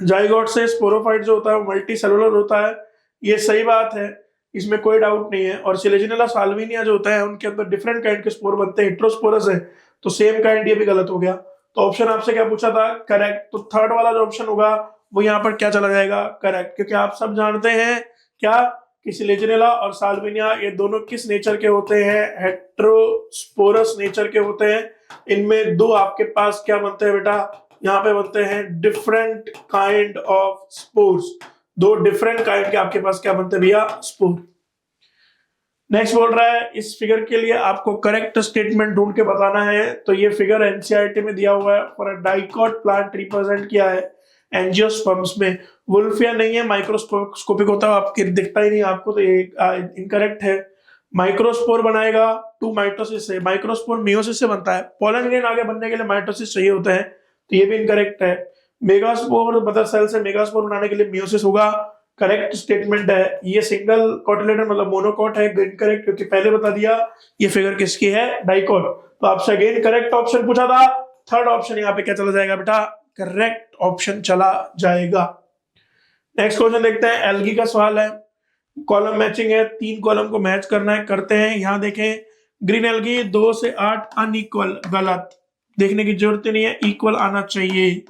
जाइगोट से स्पोरोफाइट जो होता है वो मल्टी सेलुलर होता है, ये सही बात है, इसमें कोई डाउट नहीं है। और सिलेजिनेला साल्विनिया जो होता है उनके अंदर डिफरेंट काइंड के स्पोर बनते हैं, हेट्रोस्पोरस है, तो सेम काइंड, ये भी गलत हो गया। तो ऑप्शन आपसे क्या पूछा था, करेक्ट। तो थर्ड वाला जो ऑप्शन होगा वो यहाँ पर क्या चला जाएगा, करेक्ट, क्योंकि आप सब जानते हैं क्या कि सिलेजिनेला और साल्विनिया ये दोनों किस नेचर के होते हैं, हेट्रोस्पोरस नेचर के होते हैं। इनमें दो आपके पास क्या बनते हैं बेटा, यहाँ पे बनते हैं डिफरेंट काइंड ऑफ स्पोर्स, दो डिफरेंट काइंड के आपके पास क्या बनते हैं भैया, स्पोर। नेक्स्ट बोल रहा है इस फिगर के लिए आपको करेक्ट स्टेटमेंट ढूंढ के बताना है। तो ये फिगर एनसीईआरटी में दिया हुआ है, for a dicot plant represent किया है एंजियोस्पर्म्स में। वुल्फिया नहीं है, माइक्रोस्कोपिक होता है, आपके दिखता ही नहीं आपको, तो ये इनकरेक्ट है। माइक्रोस्पोर बनाएगा टू माइटोसिस से, माइक्रोस्पोर मियोसिस से बनता है, पोलन ग्रेन आगे बनने के लिए माइटोसिस चाहिए होता है, तो ये भी इनकरेक्ट है। मेगास्पोर मदर सेल से मेगास्पोर बनाने के लिए मियोसिस होगा, करेक्ट स्टेटमेंट है। ये सिंगल कोटिलेडन मतलब मोनोकॉट है, इनकरेक्ट, क्योंकि पहले बता दिया ये फिगर किसकी है, डाइकॉट। तो आपसे अगेन करेक्ट ऑप्शन पूछा था, थर्ड ऑप्शन यहाँ पे क्या चला जाएगा बेटा, करेक्ट ऑप्शन चला जाएगा। नेक्स्ट क्वेश्चन देखते हैं, एल्गी का सवाल है, कॉलम मैचिंग है, 3 कॉलम को मैच करना है, करते हैं। यहाँ देखें ग्रीन एल्गी 2 से 8 अनइक्वल, गलत, देखने की जरूरत नहीं है, इक्वल आना चाहिए।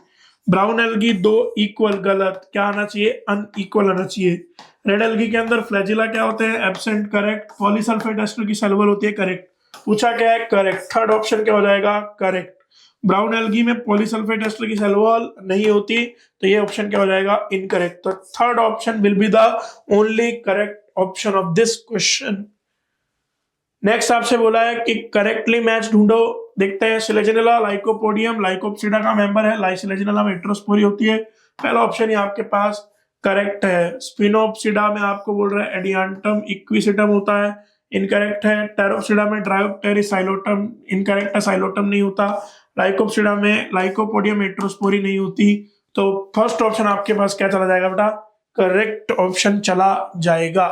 ब्राउन एल्गी 2 इक्वल, गलत, क्या आना चाहिए, अनइक्वल आना चाहिए। रेड एल्गी के अंदर फ्लैजिला क्या होते हैं, एब्सेंट, करेक्ट। पॉलीसल्फेट एस्टर की सेल वॉल होती है, करेक्ट। पूछा क्या है, करेक्ट, थर्ड ऑप्शन क्या हो जाएगा, करेक्ट। ब्राउन एल्गी में पॉलीसल्फेट एस्टर की सेल वॉल नहीं होती, तो ये ऑप्शन क्या हो जाएगा, इनकरेक्ट। तो third option will be the only correct option of this question. Next आपसे बोला है कि करेक्टली मैच ढूंढो, देखते हैं। सिलेजिनेला लाइकोपोडियम लाइकोप्सिडा का मेंबर है, सिलेजिनेला में हेट्रोस्पोरी होती है, पहला ऑप्शन है आपके पास। करेक्ट है। स्पिनोप्सिडा में आपको बोल रहा है एडियांटम इक्विसिटम होता है, इनकरेक्ट है। टेरोप्सिडा में ड्रायोप्टेरिसाइलोटम, इनकरेक्ट है, साइलोटम नहीं होता। लाइकोप्सिडा में लाइकोपोडियम हेटेरोस्पोरी नहीं होती। तो फर्स्ट ऑप्शन आपके पास क्या चला जाएगा बेटा, करेक्ट ऑप्शन चला जाएगा।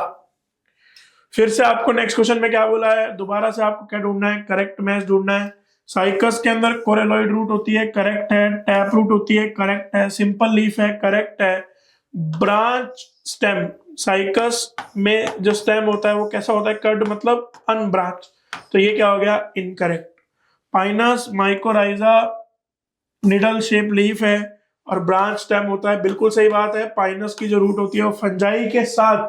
फिर से आपको नेक्स्ट क्वेश्चन में क्या बोला है, दोबारा से आपको क्या ढूंढना है, करेक्ट मैच ढूंढना है। साइकस के अंदर कोरेलॉइड रूट होती है, करेक्ट है। टैप रूट होती है, करेक्ट है। सिंपल लीफ है, करेक्ट है। ब्रांच स्टेम, साइकस में जो स्टेम होता है वो कैसा होता है, कर्ड मतलब अनब्रांच, तो ये क्या हो गया, incorrect. Pinus mycorrhiza needle shape leaf है और ब्रांच स्टेम होता है, बिल्कुल सही बात है। पाइनस की जो रूट होती है वो फंजाई के साथ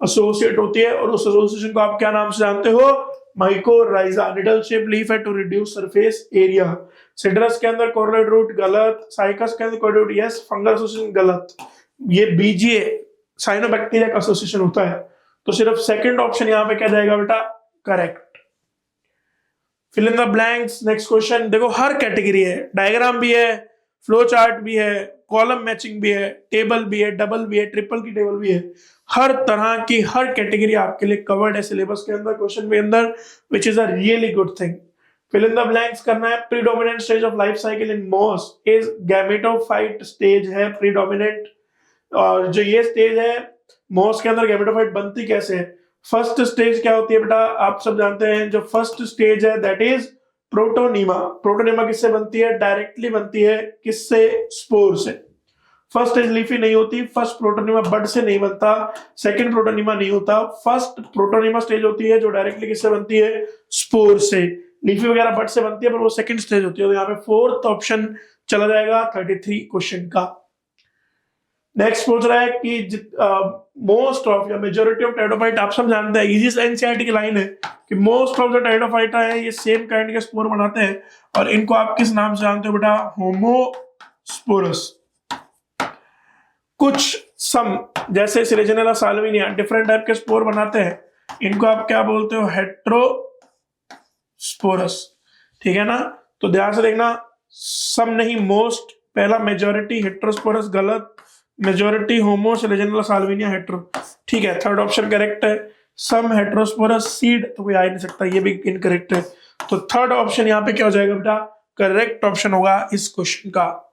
एसोसिएट होती है और उस एसोसिएशन को आप क्या नाम से जानते हो, माइकोराइजा। निडल शेप लीफ है to reduce surface area. Cedrus के अंदर कोरलेट रूट गलत, साइकस के अंदर coralloid root yes, fungal association गलत। ये बीजीए साइनोबैक्टीरिया का एसोसिएशन होता है, तो सिर्फ सेकंड ऑप्शन यहां पे क्या जाएगा बेटा, correct. Fill in the blanks. Next question देखो, हर कैटेगरी है, डायग्राम भी है, फ्लो चार्ट भी है, कॉलम मैचिंग भी है, टेबल भी है, डबल भी है, ट्रिपल की टेबल भी है, हर तरह की हर कैटेगरी आपके लिए कवर्ड है सिलेबस के अंदर, क्वेश्चन के अंदर, which is a really good thing. Fill in the blanks करना है। Predominant stage of life cycle in moss is gametophyte stage है, प्रीडोमिनेंट। और जो ये स्टेज है मोस के अंदर गैमेटोफाइट बनती कैसे है, फर्स्ट स्टेज क्या होती है बेटा, आप सब जानते हैं। जो फर्स्ट स्टेज है दैट इज प्रोटोनीमा। प्रोटोनीमा किससे बनती है, डायरेक्टली बनती है, किससे, स्पोर से। फर्स्ट स्टेज लीफी नहीं होती, फर्स्ट प्रोटोनीमा बड से नहीं बनता, सेकंड प्रोटोनीमा नहीं होता, फर्स्ट प्रोटोनीमा स्टेज होती है जो डायरेक्टली किससे बनती है, स्पोर से। लीफी वगैरह बड से बनती है पर वो सेकंड स्टेज होती है, तो यहाँ पे फोर्थ ऑप्शन चला जाएगा 33 क्वेश्चन का। नेक्स्ट पूछ रहा है कि मोस्ट ऑफ या मेजोरिटी ऑफ टेरिडोफाइट, आप सब जानते हैं, इजी एनसीईआरटी की लाइन है कि मोस्ट ऑफ द टेरिडोफाइटा है ये सेम काइंड के स्पोर बनाते हैं और इनको आप किस नाम से जानते हो बेटा, होमोस्पोरस। कुछ सम जैसे सिलेजनेला साल्विनिया डिफरेंट टाइप के स्पोर बनाते हैं, इनको आप क्या बोलते हो, हेट्रोस्पोरस, ठीक है ना। तो ध्यान से देखना, सम नहीं मोस्ट, पहला मेजोरिटी हेट्रोस्पोरस गलत, मेजोरिटी होमो सिलेजनेला साल्विनिया हेट्रो, ठीक है। थर्ड ऑप्शन करेक्ट है। सम हेट्रोस्पोरस सीड तो कोई आ ही नहीं सकता, ये भी इनकरेक्ट है। तो थर्ड ऑप्शन यहाँ पे क्या हो जाएगा बेटा, करेक्ट ऑप्शन होगा इस क्वेश्चन का।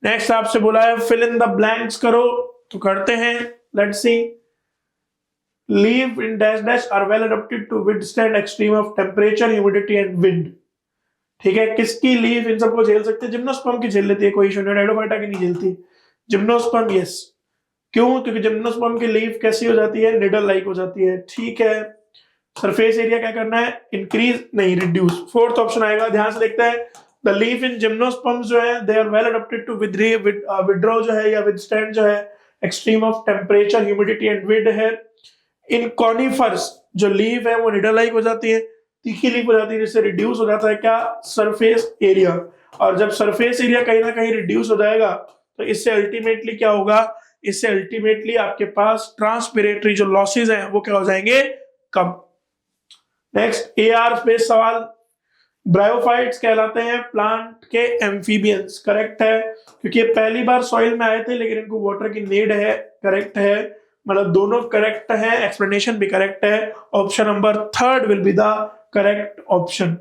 नेक्स्ट आपसे बोला है फिल इन द ब्लैंक्स करो, तो करते हैं, let's see. Live in dash dash are well adopted to withstand extreme of temperature, humidity and wind, ठीक है। किसकी लीव इन सबको झेल सकते हैं, जिम्नोस्पर्म की झेल लेती है, कोई इशू नहीं, टेरिडोफाइटा की नहीं झेलती। जिम्नोस्पर्म यस, क्यों, क्योंकि जिम्नोस्पर्म की लीफ कैसी हो जाती है, निडल लाइक हो जाती है, ठीक है। सरफेस एरिया क्या करना है, इंक्रीज नहीं रिड्यूस, फोर्थ ऑप्शन आएगा। ध्यान से देखते हैं, द लीफ इन जिम्नोस्पर्म्स जो है they are well adopted to withdraw जो है या विथस्टैंड जो है extreme of temperature, humidity and wind है। इन कॉनिफर्स जो लीफ है वो निडल लाइक हो जाती है, तीखी लीफ हो जाती है, जिससे रिड्यूस हो जाता है क्या, सरफेस एरिया। और जब सरफेस एरिया कहीं ना कहीं रिड्यूस हो जाएगा तो इससे अल्टीमेटली क्या होगा, इससे अल्टीमेटली आपके पास ट्रांसपिरेटरी जो लॉसेज हैं वो क्या हो जाएंगे, कम। नेक्स्ट एआर बेस्ड सवाल, ब्रायोफाइट्स कहलाते हैं प्लांट के एम्फीबियंस, करेक्ट है, क्योंकि ये पहली बार सॉइल में आए थे लेकिन इनको वाटर की नीड है, करेक्ट है, मतलब दोनों करेक्ट है, एक्सप्लेनेशन भी करेक्ट है। Option number third will be the correct option.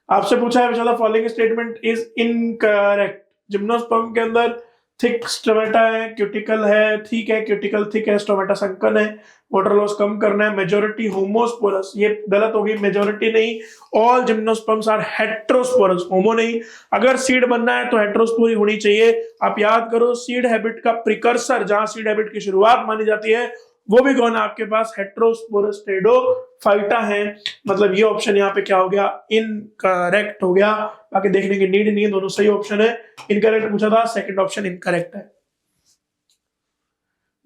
आपसे पूछा है विच of the following statement is incorrect. Gymnosperm के अंदर थिक स्टोमेटा है, क्यूटिकल है, ठीक है, क्यूटिकल थिक है, स्टोमेटा संकन है, वाटर लॉस कम करना है, मेजोरिटी होमोस्पोरस, ये गलत होगी, मेजोरिटी नहीं, ऑल जिम्नोस्पर्म्स आर हेट्रोस्पोरस, होमो नहीं। अगर सीड बनना है तो हेट्रोस्पोरी होनी चाहिए। आप याद करो सीड हैबिट का प्रिकर्सर, जहां सीड हैबिट की शुरुआत मानी जाती है, वो भी कौन है आपके पास, हेट्रोस्पोरस टेरिडोफाइटा है। मतलब ये ऑप्शन यहाँ पे क्या हो गया, इनकरेक्ट हो गया। बाकी देखने की नीड नहीं है, दोनों सही ऑप्शन है। इनकरेक्ट पूछा था, सेकंड ऑप्शन इनकरेक्ट है।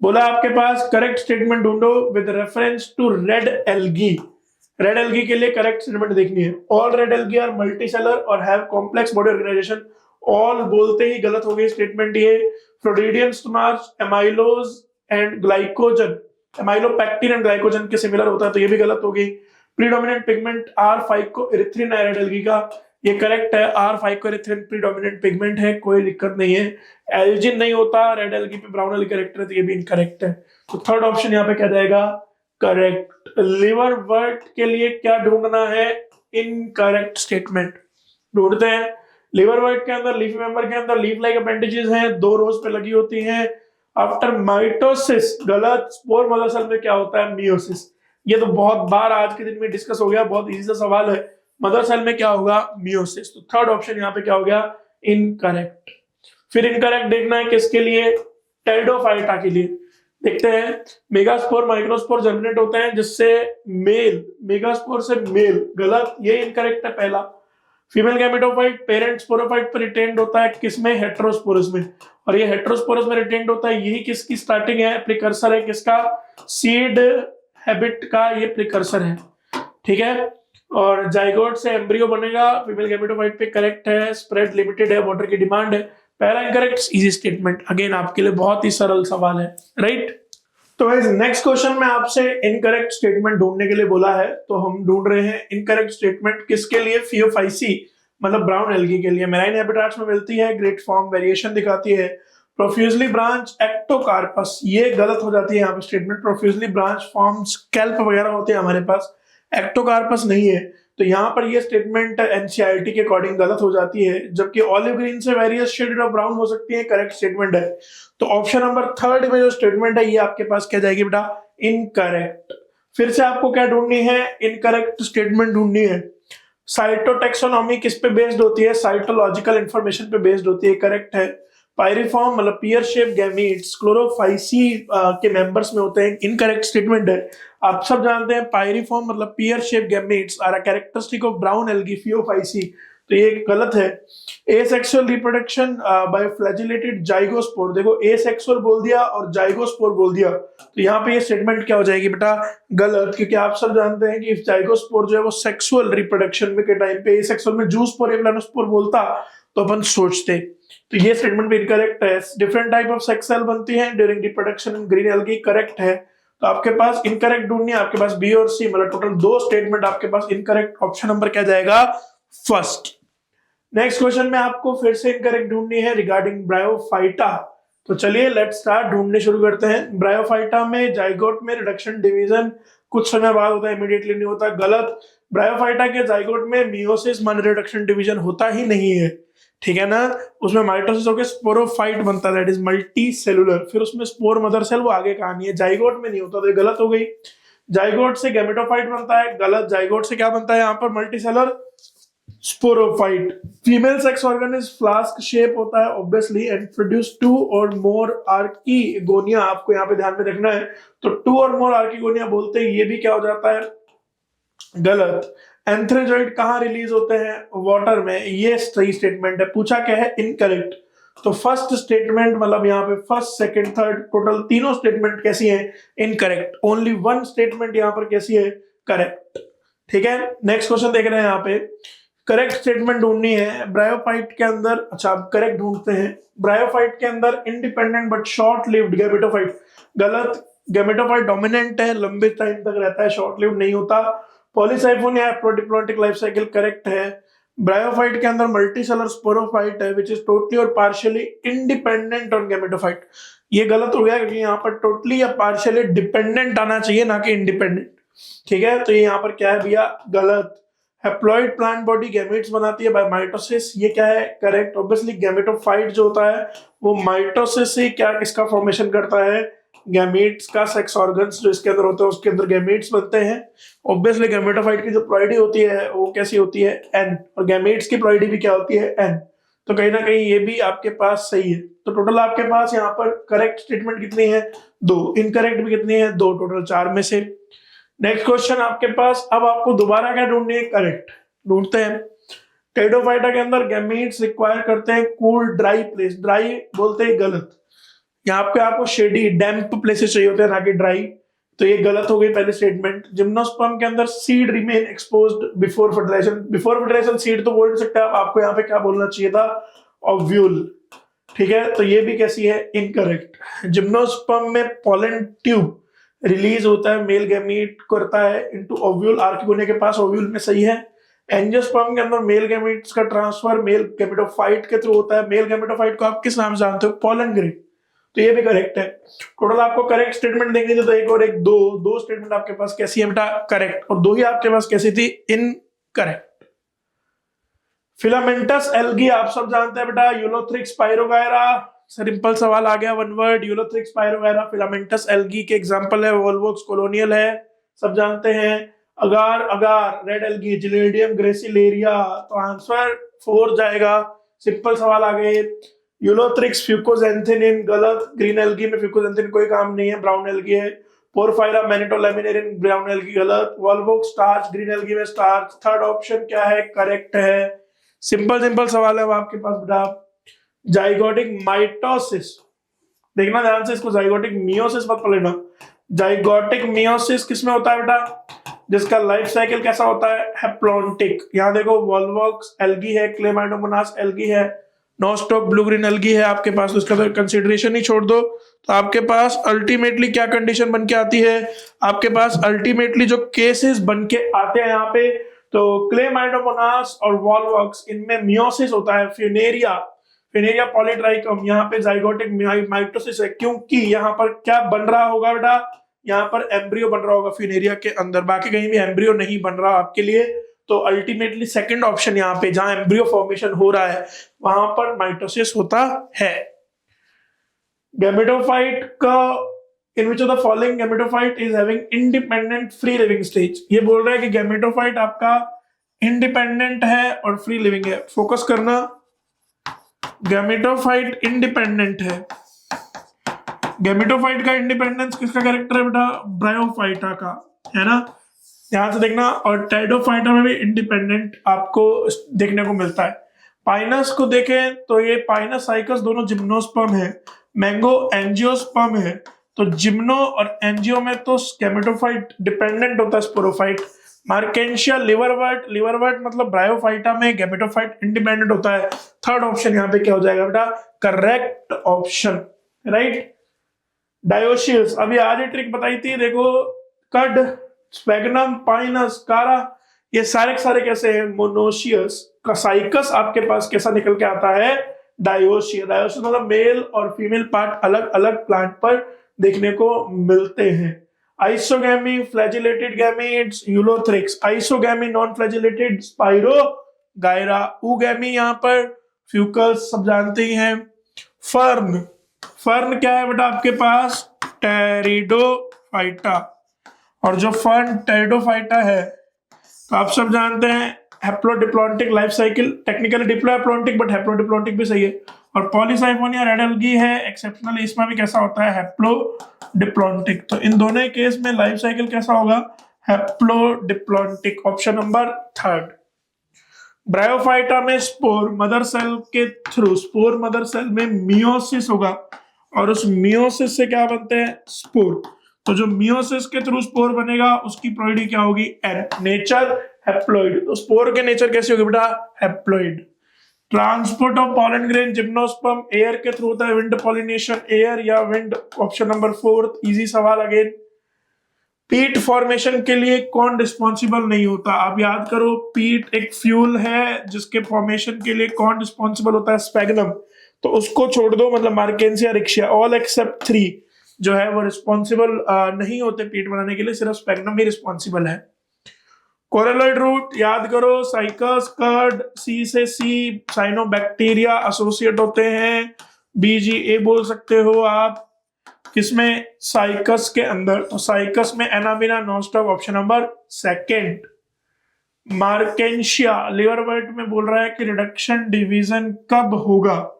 बोला आपके पास करेक्ट स्टेटमेंट ढूंढो with reference to red algae. Red algae के लिए करेक्ट स्टेटमेंट देखनी है। All red algae are multicellular और have complex body organisation. All बोलते ही गलत हो गई स्टेटमेंट ये। Floridean starch amylose and glycogen, amylopectin and glycogen के सिमिलर होता है, तो ये भी गलत हो गई। प्रीडोमिनेंट पिगमेंट आर फाइकोएरिथ्रिन है रेड एल्गी का, ये करेक्ट है। आर फाइकोएरिथ्रिन प्रीडोमिनेंट पिगमेंट है, कोई दिक्कत नहीं है। एल्जिन नहीं होता, रेड एल्गी पे ब्राउन एल्गी करेक्ट है, तो ये भी इनकरेक्ट है। तो थर्ड ऑप्शन यहाँ पे क्या जाएगा, करेक्ट। लिवरवर्ट के लिए क्या ढूंढना है, इनकरेक्ट स्टेटमेंट ढूंढते हैं। लिवरवर्ट के अंदर लीफ मेंबर के अंदर लीफ लाइक अपेंडेजेस हैं, 2 रोज पे लगी होती हैं। आफ्टर माइटोसिस, गलत। स्पोर मदर सेल में क्या होता है, मियोसिस। ये तो बहुत बार आज के दिन में डिस्कस हो गया, बहुत इजी सा सवाल है। मदर सेल में क्या होगा, मियोसिस। तो थर्ड ऑप्शन यहाँ पे क्या हो गया, इनकरेक्ट। फिर इनकरेक्ट देखना है किसके लिए, टेरिडोफाइटा के लिए। देखते हैं, मेगास्पोर माइक्रोस्पोर जर्मिनेट होते हैं जिससे मेल, मेगास्पोर से मेल, गलत, ये इनकरेक्ट है पहला। फीमेल गैमेटोफाइट पेरेंट स्पोरोफाइट पर रिटेन्ड होता है, किसमें, हेटेरोस्पोरस में। और ये हेटेरोस्पोरस में रिटेन्ड होता है, यही किसकी स्टार्टिंग है, प्रिकर्सर है, किसका, सीड हैबिट का ये प्रिकर्सर है, ठीक है। और जाइगोट से एम्ब्रियो बनेगा, फीमेल गैमेटोफाइट पे करेक्ट है। स्प्रेड लिमिटेड है, वाटर की डिमांड है, पहला इनकरेक्ट, इजी स्टेटमेंट। अगेन आपके लिए बहुत ही सरल सवाल है, राइट। तो गाइस नेक्स्ट क्वेश्चन में आपसे इनकरेक्ट स्टेटमेंट ढूंढने के लिए बोला है, तो हम ढूंढ रहे हैं इनकरेक्ट स्टेटमेंट किसके लिए, फियोफाइसी मतलब ब्राउन एल्गी के लिए। मेराइन हैबिटाट्स में मिलती है, ग्रेट फॉर्म वेरिएशन दिखाती है। प्रोफ्यूजली ब्रांच एक्टोकार्पस, ये गलत हो जाती है यहाँ पे statement. Profusely branch form scalp वगैरह होते हैं हमारे पास, एक्टोकार्पस नहीं है, तो यहाँ पर ये स्टेटमेंट एनसीईआरटी के अकॉर्डिंग गलत हो जाती है। जबकि ऑलिव ग्रीन से वेरियस शेड ऑफ ब्राउन हो सकती है, करेक्ट स्टेटमेंट है। तो ऑप्शन नंबर थर्ड में जो स्टेटमेंट है ये आपके पास क्या जाएगी बेटा, इनकरेक्ट। फिर से आपको क्या ढूंढनी है, इनकरेक्ट स्टेटमेंट ढूंढनी है। साइटोटेक्सोनॉमी किस पे बेस्ड होती है, साइटोलॉजिकल इंफॉर्मेशन पे बेस्ड होती है, करेक्ट है। पायरिफॉर्म मतलब पियर शेप गैमीट्स क्लोरोफाइसी के मेंबर्स में होते हैं, इनकरेक्ट स्टेटमेंट है। आप सब जानते हैं पायरिफॉर्म मतलब pear shape gametes are a characteristic of brown algae phaeophyceae, तो ये गलत है। Asexual reproduction by flagellated zygospore, देखो एसेक्सुअल बोल दिया और जाइगोस्पोर बोल दिया, तो यहाँ पे ये स्टेटमेंट क्या हो जाएगी बेटा, गलत। क्योंकि आप सब जानते हैं कि जाइगोस्पोर जो है वो सेक्सुअल रिप्रोडक्शन में के टाइम पे एसेक्सुअल में जूस्पोर या प्लानोस्पोर बोलता तो अपन सोचते, तो ये स्टेटमेंट भी इनकरेक्ट है। Different type of sex cell बनती हैं during reproduction in green algae, correct है। तो आपके पास इनकरेक्ट ढूंढनी है, आपके पास बी और सी मतलब टोटल 2 स्टेटमेंट आपके पास इनकरेक्ट। ऑप्शन नंबर क्या जाएगा, फर्स्ट। नेक्स्ट क्वेश्चन में आपको फिर से इनकरेक्ट ढूंढनी है रिगार्डिंग ब्रायोफाइटा। तो चलिए लेट्स स्टार्ट, ढूंढने शुरू करते हैं। ब्रायोफाइटा में जाइगोट में रिडक्शन डिवीजन कुछ समय बाद होता है, इमीडिएटली नहीं होता, गलत। ब्रायोफाइटा के जाइगोट में मियोसिस मान रिडक्शन डिवीजन होता ही नहीं है, ठीक है ना। उसमें माइटोसिस होकर स्पोरोफाइट बनता है, दैट इज मल्टी सेलुलर। फिर उसमें स्पोर मदर सेल, वो आगे कहानी है। जाइगोट में नहीं होता, तो ये गलत हो गई। जाइगोट से गैमेटोफाइट बनता है, गलत। जाइगोट से क्या बनता है यहाँ पर, multi cellular sporophyte. Female sex organ is flask shape होता है ऑब्वियसली एंड प्रोड्यूस 2 और मोर आर्कीगोनिया, आपको यहाँ पे ध्यान में रखना है। तो 2 और मोर आर्कीगोनिया बोलते हैं, ये भी क्या हो जाता है, गलत। एंथ्रेजॉइड कहाँ रिलीज होते हैं, वाटर में, ये सही स्टेटमेंट है। पूछा क्या है, इनकरेक्ट। तो फर्स्ट स्टेटमेंट मतलब यहाँ पे फर्स्ट सेकंड थर्ड टोटल तीनों स्टेटमेंट कैसी हैं, इनकरेक्ट। ओनली वन स्टेटमेंट यहाँ पर कैसी है, करेक्ट, ठीक है। नेक्स्ट क्वेश्चन देख रहे हैं यहाँ पे, करेक्ट स्टेटमेंट ढूंढनी है। ब्रायोफाइट के अंदर, अच्छा आप करेक्ट ढूंढते हैं। ब्रायोफाइट के अंदर independent but short lived gametophyte, गलत। गैमेटोफाइट डोमिनेंट है, लंबे टाइम तक रहता है, शॉर्ट लिव्ड नहीं होता। पॉलीसाइफोन या प्रोडिप्लोटिक लाइफ साइकिल, करेक्ट है। ब्रायोफाइट के अंदर मल्टीसेलर स्पोरोफाइट है विच इज टोटली और पार्शियली इंडिपेंडेंट ऑन गैमेटोफाइट, ये गलत हो गया क्योंकि यहाँ पर टोटली या पार्शियली डिपेंडेंट आना चाहिए, ना कि इंडिपेंडेंट, ठीक है। तो ये यहाँ पर क्या है भैया, गलत। हैप्लॉइड प्लांट बॉडी गैमेट्स बनाती है बाय माइटोसिस, ये क्या है, करेक्ट। ऑब्वियसली गैमेटोफाइट जो होता है वो माइटोसिस से क्या किसका फॉर्मेशन करता है, गैमेट्स का। सेक्स ऑर्गन्स जो इसके अंदर होते हैं उसके अंदर गैमेट्स बनते हैं। ऑब्वियसली गैमेटोफाइट की जो प्लॉइडी होती है वो कैसी होती है, एन, और गैमेट्स की प्लॉइडी भी क्या होती है, एन। तो कहीं ना कहीं ये भी आपके पास सही है। तो टोटल आपके पास यहाँ पर करेक्ट स्टेटमेंट कितनी है, 2। इनकरेक्ट भी कितनी है, 2, टोटल 4 में से। नेक्स्ट क्वेश्चन आपके पास, अब आपको दोबारा क्या ढूंढनी है, करेक्ट ढूंढते हैं। टेरिडोफाइटा के अंदर गैमेट्स रिक्वायर करते हैं कूल ड्राई प्लेस, ड्राई बोलते हैं, गलत। यहाँ पे आपको शेडी डैम्प प्लेसेस चाहिए होते हैं, ना कि ड्राई, तो ये गलत हो गई पहले स्टेटमेंट। जिम्नोस्पर्म के अंदर seed remain exposed before fertilization, before fertilization seed तो बोल नहीं सकते आप, आपको यहाँ पे क्या बोलना चाहिए था, ओव्यूल, ठीक है। तो ये भी कैसी है, इनकरेक्ट। जिम्नोस्पर्म में पोलन ट्यूब रिलीज होता है, मेल गैमीट करता है इनटू ओव्यूल, आर्किगोनिया के पास ओव्यूल में, सही है। एंजियोस्पर्म के अंदर मेल गैमेट्स का ट्रांसफर मेल गैमेटोफाइट के थ्रू होता है। मेल गैमेटोफाइट को आप किस नाम से जानते हो? Pollen grain. तो ये भी करेक्ट है। टोटल आपको करेक्ट स्टेटमेंट देंगे तो एक और एक दो स्टेटमेंट आपके पास कैसी है बेटा? करेक्ट। और दो ही आपके पास कैसी थी? इनकरेक्ट। फिलामेंटस एल्गी आप सब जानते हैं बेटा, यूलोथ्रिक्स पायरोगायरा। सिंपल सवाल आ गया, one word, Ulothrix Spirogyra. Filamentous algae के एग्जांपल है वोल्वोक्स कोलोनियल है, सब जानते हैं। Agar agar red algae Gelidium Gracilaria. तो आंसर 4 जाएगा। सिंपल सवाल आ गए। यूलोथ्रिक्स फ्यूकोजेंथिनिन गलत। ग्रीन एल्गी में फ्यूकोजेंथिन कोई काम नहीं है, ब्राउन एल्गी है। पोरफायरा मैनिटोलैमिनेरिन ब्राउन एल्गी गलत। वोल्वोक्स स्टार्च ग्रीन एल्गी में स्टार्च। थर्ड ऑप्शन क्या है? करेक्ट है। सिंपल सवाल है वो आपके पास बेटा। जाइगोटिक माइटोसिस, देखना ध्यान से इसको, जाइगोटिक मियोसिस मत पढ़ना। जाइगोटिक मियोसिस किसमें होता है बेटा? जिसका लाइफ साइकिल कैसा होता है? हैप्लॉन्टिक। यहाँ देखो वोल्वोक्स एल्गी है, क्लेमाइडोमोनास एल्गी है, नोस्टॉक ब्लू ग्रीन एल्गी है आपके पास, तो इसका तो कंसिडरेशन ही छोड़ दो। तो आपके पास अल्टीमेटली क्या कंडीशन बन के आती है? आपके पास अल्टीमेटली जो केसेस बन के आते हैं यहाँ पे, तो क्लेमाइडोमोनास और वोल्वोक्स इनमें मियोसिस होता है। फिनेरिया पॉलीट्राइकम, यहाँ पे जाइगोटिक माइटोसिस है, क्योंकि यहाँ पर क्या बन रहा होगा बेटा? यहाँ पर एम्ब्रियो बन रहा होगा फिनेरिया के अंदर, बाकी कहीं भी एम्ब्रियो नहीं बन रहा आपके लिए। तो अल्टीमेटली सेकंड ऑप्शन यहाँ पे जहां एम्ब्रियो फॉर्मेशन हो रहा है वहां पर माइटोसिस होता है। गैमेटोफाइट का in which of the following gametophyte is having independent free living stage. ये बोल रहा है कि गैमेटोफाइट आपका इंडिपेंडेंट है और फ्री लिविंग है। फोकस करना, गैमेटोफाइट इंडिपेंडेंट है। गैमेटोफाइट का इंडिपेंडेंस किसका कैरेक्टर है बेटा? ब्रायोफाइटा का, है ना? ध्यान से देखना। और टेरिडोफाइटा में भी इंडिपेंडेंट आपको देखने को मिलता है। पाइनस को देखें तो ये पाइनस साइकस दोनों जिम्नोस्पर्म है, मैंगो एंजियोस्पर्म है। तो जिम्नो और एंजियो में तो गैमेटोफाइट डिपेंडेंट होता है स्पोरोफाइट। मार्केंशिया लिवरवर्ट मतलब ब्रायोफाइटा में गैमेटोफाइट इंडिपेंडेंट होता है। थर्ड ऑप्शन यहाँ पे क्या हो जाएगा बेटा? Correct option, right. डायोशियस, अभी आज ही ट्रिक बताई थी, देखो कड, स्पैगनम, पाइनस, कारा, ये सारे कैसे हैं? मोनोशियस। साइकस आपके पास कैसा निकल के आता है? डायोशियस। डायोशियस मतलब मेल और फीमेल पार्ट अलग अलग प्लांट पर देखने को मिलते हैं। Isogamy flagellated gametes Ulothrix, isogamy non flagellated Spirogyra, oogamy यहाँ पर फ्यूकस, सब जानते ही हैं। फर्न क्या है बेटा आपके पास? टेरिडोफाइटा। और जो फर्न टेरिडोफाइटा है तो आप सब जानते हैं haplodiplontic life cycle, technically diplodiplontic but haplodiplontic भी सही है। और पॉलीसाइफोनिया रेड एल्गी है एक्सेप्शनली, इसमें भी कैसा होता है? हैप्लोडिप्लॉन्टिक। तो इन दोनों केस में लाइफ साइकिल कैसा होगा? हैप्लोडिप्लॉन्टिक। Option number 3। ब्रायोफाइटा में स्पोर मदर सेल के थ्रू, स्पोर मदर सेल में मियोसिस होगा और उस मियोसिस से क्या बनते हैं? स्पोर। तो जो मियोसिस के थ्रू स्पोर बनेगा उसकी प्रोइडी क्या होगी? एन। Nature haploid. तो स्पोर के नेचर कैसे होगी बेटा? Haploid. Transport of pollen grain gymnosperm air के थ्रू होता है, विंड पॉलिनेशन, एयर या विंड। ऑप्शन नंबर 4, इजी सवाल अगेन। पीट फॉर्मेशन के लिए कौन रिस्पॉन्सिबल नहीं होता? आप याद करो, पीट एक फ्यूल है जिसके फॉर्मेशन के लिए कौन रिस्पॉन्सिबल होता है? स्पैगनम। तो उसको छोड़ दो, मतलब मार्केंसिया रिक्शिया, ऑल एक्सेप्ट 3 जो है वो रिस्पॉन्सिबल नहीं होते पीट बनाने के लिए, सिर्फ स्पैगनम ही रिस्पॉन्सिबल है। कोरेलॉइड रूट याद करो, साइकस, कर्ड, सी से सी, साइनोबैक्टीरिया एसोसिएट होते हैं। BGA बोल सकते हो आप, किसमें? साइकस के अंदर। तो साइकस में Anabaena nostoc, option number 2। Marchantia liverwort में बोल रहा है कि रिडक्शन डिवीजन कब होगा?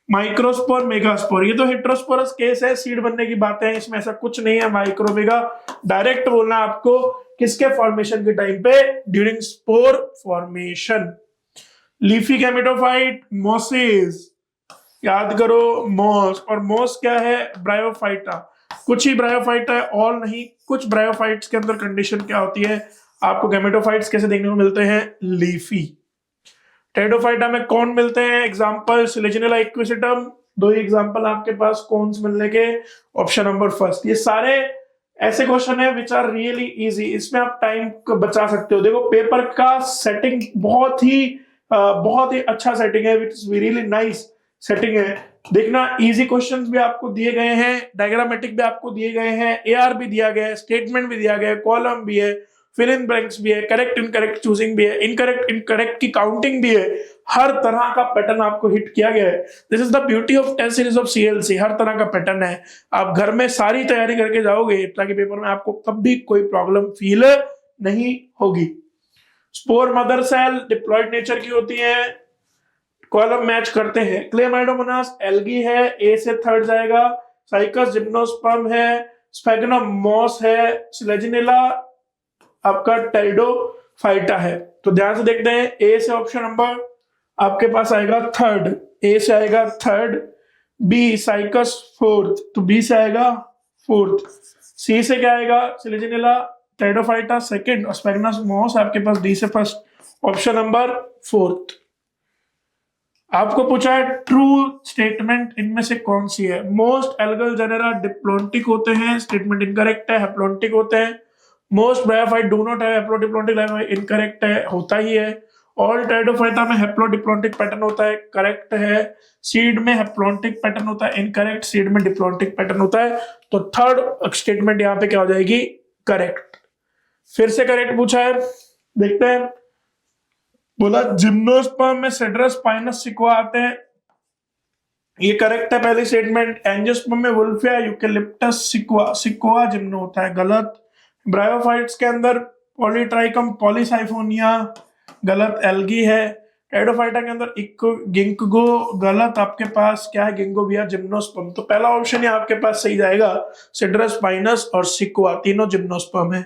माइक्रोस्पोर मेगास्पोर, ये तो हेट्रोस्पोरस केस है, सीड बनने की बातें हैं, इसमें ऐसा कुछ नहीं है। माइक्रोमेगा डायरेक्ट बोलना आपको किसके फॉर्मेशन के टाइम पे? During spore formation. Leafy gametophyte Moses, याद करो मोस। और मोस क्या है? ब्रायोफाइटा। कुछ ही ब्रायोफाइटा है, ऑल नहीं। कुछ ब्रायोफाइट्स के अंदर कंडीशन क्या होती है? आपको गैमेटोफाइट्स कैसे देखने को मिलते हैं? लीफी। टेरिडोफाइटा में कौन मिलते हैं? एग्जांपल सिलेजिनेला इक्विसिटम, 2 ही एग्जांपल आपके पास कौन मिलने के। Option number 1। ये सारे ऐसे क्वेश्चन है विच आर रियली इजी, इसमें आप टाइम को बचा सकते हो। देखो पेपर का सेटिंग बहुत ही अच्छा सेटिंग है, which is really nice setting है। देखना इजी क्वेश्चंस भी आपको दिए गए हैं, डायग्रामेटिक भी आपको दिए गए हैं, एआर भी दिया गया है, स्टेटमेंट भी दिया गया है, कॉलम भी है, फिल इन ब्लैंक्स भी है, करेक्ट इनकरेक्ट चूजिंग भी है, इनकरेक्ट की काउंटिंग भी है। हर तरह का पैटर्न आपको हिट किया गया है। This is the beauty of test series of CLC, हर तरह का पैटर्न है। आप घर में सारी तैयारी करके जाओगे ताकि पेपर में आपको कभी कोई प्रॉब्लम फील नहीं होगी। Spore mother cell diploid nature की होती है, कॉलम मैच करते हैं। क्लेमाइडोमोनास एल्गी है, ए से थर्ड जाएगा। साइकस जिम्नोस्पर्म है, स्फेगनम मॉस है, स्लेजिनेला आपका टेरिडोफाइटा है। तो ध्यान से देखते हैं, ए से ऑप्शन नंबर आपके पास आएगा थर्ड, ए से आएगा थर्ड, बी साइकस फोर्थ, तो बी से आएगा फोर्थ। सी से क्या आएगा, सिलेजिनेला टेरिडोफाइटा सेकंड, और स्फेगनम मॉस आपके पास डी से फर्स्ट, ऑप्शन नंबर फोर्थ। आपको पूछा है ट्रू स्टेटमेंट इनमें से कौन सी है। मोस्ट एल्गल जेनेरा डिप्लोंटिक होते हैं, स्टेटमेंट इनकरेक्ट है, हैप्लोंटिक होते हैं। मोस्ट ब्रायोफाइट डू नॉट है, हैप्लोडिप्लोंटिक इनकरेक्ट है, होता ही है। ऑल टेरिडोफाइटा में हैप्लोडिप्लोंटिक पैटर्न होता है, करेक्ट है। सीड में हैप्लोंटिक पैटर्न होता है, इनकरेक्ट। सीड में डिप्लोंटिक पैटर्न होता है, तो थर्ड स्टेटमेंट यहाँ पे क्या हो जाएगी, करेक्ट। फिर से करेक्ट पूछा है, देखते हैं। बोला जिम्नोस्पर्म में सिड्रस स्पाइनस सिक्वा आते हैं, ये करेक्ट है पहली स्टेटमेंट। एंजियोस्पर्म में वुल्फिया यूकेलिप्टस सिक्वा जिम्नो होता है, गलत। ब्रायोफाइट्स के अंदर पॉलीट्राइकम पॉलीसाइफोनिया, गलत, एल्गी है। टेरिडोफाइटा के अंदर गिंकगो, गलत। आपके पास क्या है, गिंगोबिया जिम्नोस्पर्म। तो पहला ऑप्शन है आपके पास सही जाएगा, सिड्रस स्पाइनस और सिक्वा, तीनों जिम्नोस्पर्म है।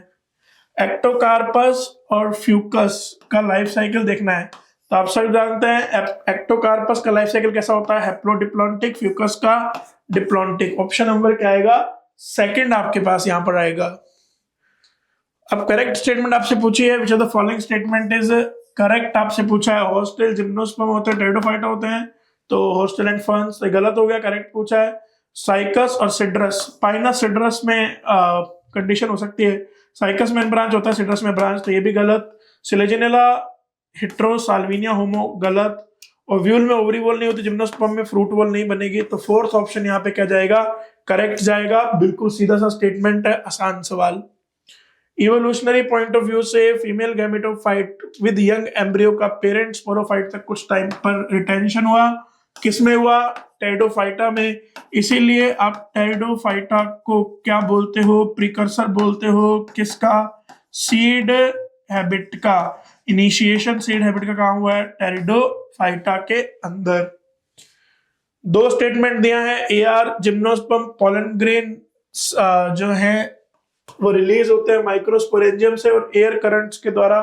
एक्टोकार्पस और फ्यूकस का लाइफ साइकिल देखना है, तो आप सब जानते हैं एक्टोकार्पस का लाइफ साइकिल कैसा होता है, हैप्लोडिप्लॉन्टिक, फ्यूकस का डिप्लॉन्टिक। ऑप्शन नंबर क्या आएगा, सेकंड आपके पास यहां पर आएगा। अब करेक्ट स्टेटमेंट आपसे पूछी है, विच of the following statement is correct, आपसे पूछा है। हॉस्टेल जिम्नोस्पर्म होते हैं, टेरिडोफाइटा होते हैं, तो हॉस्टेल एंड फर्न्स, गलत हो गया, करेक्ट पूछा है। साइकस और सिड्रस, स्पाइनस सिड्रस में कंडीशन हो सकती है, साइकस में ब्रांच होता है, सिट्रस में ब्रांच, तो ये भी गलत। सिलेजिनेला हिट्रोसाल्विनिया होमो, गलत। ओव्यूल में ओवरी वॉल नहीं होती, जिम्नोस्पर्म में फ्रूट वॉल नहीं बनेगी, तो फोर्थ ऑप्शन यहाँ पे क्या जाएगा, करेक्ट जाएगा। बिल्कुल सीधा सा स्टेटमेंट है, आसान सवाल। इवोल्यूशनरी पॉइंट ऑफ व्यू से female gametophyte with young embryo का पेरेंट स्पोरोफाइट तक कुछ टाइम पर रिटेंशन हुआ, किसमें हुआ, टेरिडोफाइटा में। इसीलिए आप टेरिडोफाइटा को क्या बोलते हो, प्रिकर्सर बोलते हो, किसका, सीड हैबिट का। इनिशिएशन सीड हैबिट का कहां हुआ है, टेरिडोफाइटा के अंदर। दो स्टेटमेंट दिया है, एआर जिम्नोस्पर्म पोलन ग्रेन जो है वो रिलीज होते हैं माइक्रोस्पोरेंजियम से और एयर करंट्स के द्वारा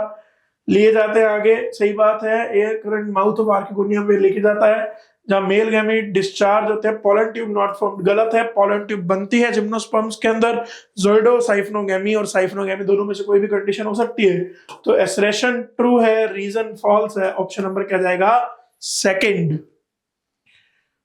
लिए जाते हैं आगे, सही बात है। Air current mouth of archegonia में लेके जाता है, जहां मेल गैमीट डिस्चार्ज होते हैं, पोलन ट्यूब नॉट फॉर्म्ड, गलत है। पोलन ट्यूब बनती है जिम्नोस्पर्म्स के अंदर, ज़ोइडो साइफनोगैमी और साइफनोगैमी दोनों में से कोई भी कंडीशन हो सकती है। तो एसरेशन ट्रू है, रीजन फॉल्स है, ऑप्शन नंबर क्या जाएगा, सेकंड।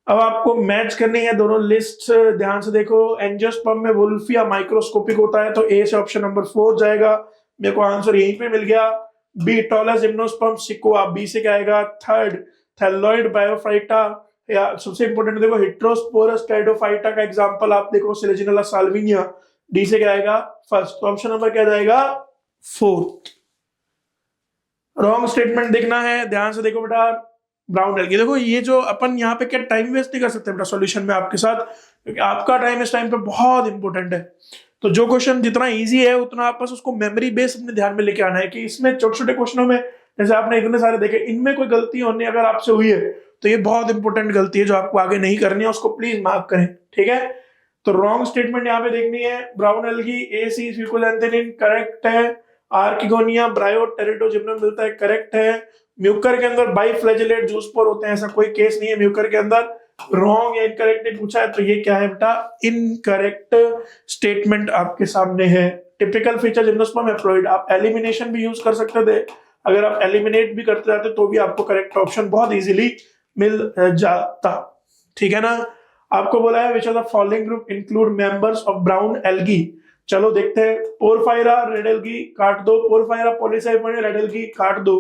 अब आपको मैच करनी है दोनों लिस्ट, ध्यान से देखो। एंजियोस्पर्म में वुल्फिया माइक्रोस्कोपिक होता है, तो ए से ऑप्शन नंबर 4 जाएगा, मेरे को आंसर यहीं पे मिल गया। बी टॉलस जिम्नोस्पर्म सिक्वा, बी से क्या आएगा, थर्ड। थैलोइड बायोफाइटा, या सबसे इंपॉर्टेंट देखो हिट्रोस्पोरस टेरिडोफाइटा का एग्जांपल आप देखो, सिलेजिनेला साल्विनिया, डी से क्या आएगा, फर्स्ट। तो ऑप्शन नंबर क्या जाएगा, फोर्थ। रॉन्ग स्टेटमेंट देखना है, ध्यान से देखो बेटा। ब्राउन एल्गी, देखो ये जो अपन यहाँ पे क्या टाइम वेस्ट नहीं कर सकते बेटा सॉल्यूशन में आपके साथ, क्योंकि आपका टाइम इस टाइम पे बहुत इंपॉर्टेंट है। तो जो क्वेश्चन जितना इजी है उतना आप बस उसको मेमोरी बेस अपने ध्यान में लेके आना है, कि इसमें छोटे छोटे क्वेश्चनों में जैसे आपने इतने सारे देखे, इनमें कोई गलती होनी अगर आपसे हुई है तो ये बहुत इंपॉर्टेंट गलती है जो आपको आगे नहीं करनी है, उसको प्लीज मार्क करें, ठीक है। तो रॉन्ग स्टेटमेंट यहाँ पे देखनी है। ब्राउन एल्गी, ए सी फ्यूकोलैंथेनिन, करेक्ट है। आर्किगोनिया ब्रायो टेरिडोजिम्नम मिलता है, करेक्ट है। म्यूकर के अंदर बाइफ्लैजेलेट जूस्पोर होते हैं, ऐसा कोई केस नहीं है म्यूकर के अंदर। रॉन्ग या इनकरेक्ट नहीं पूछा है, तो ये क्या है बेटा, इनकरेक्ट स्टेटमेंट आपके सामने है। टिपिकल फीचर जिम्नोस्पर्म हैप्लॉइड, आप एलिमिनेशन भी यूज कर सकते थे, अगर आप एलिमिनेट भी करते जाते तो भी आपको करेक्ट ऑप्शन बहुत इजीली मिल जाता, ठीक है ना। आपको बोला है विच of the following group include members of brown algae, चलो देखते हैं। पोरफायरा रेड एल्गी काट दो, पोरफायरा पॉलीसाइफोनिया रेड एल्गी काट दो,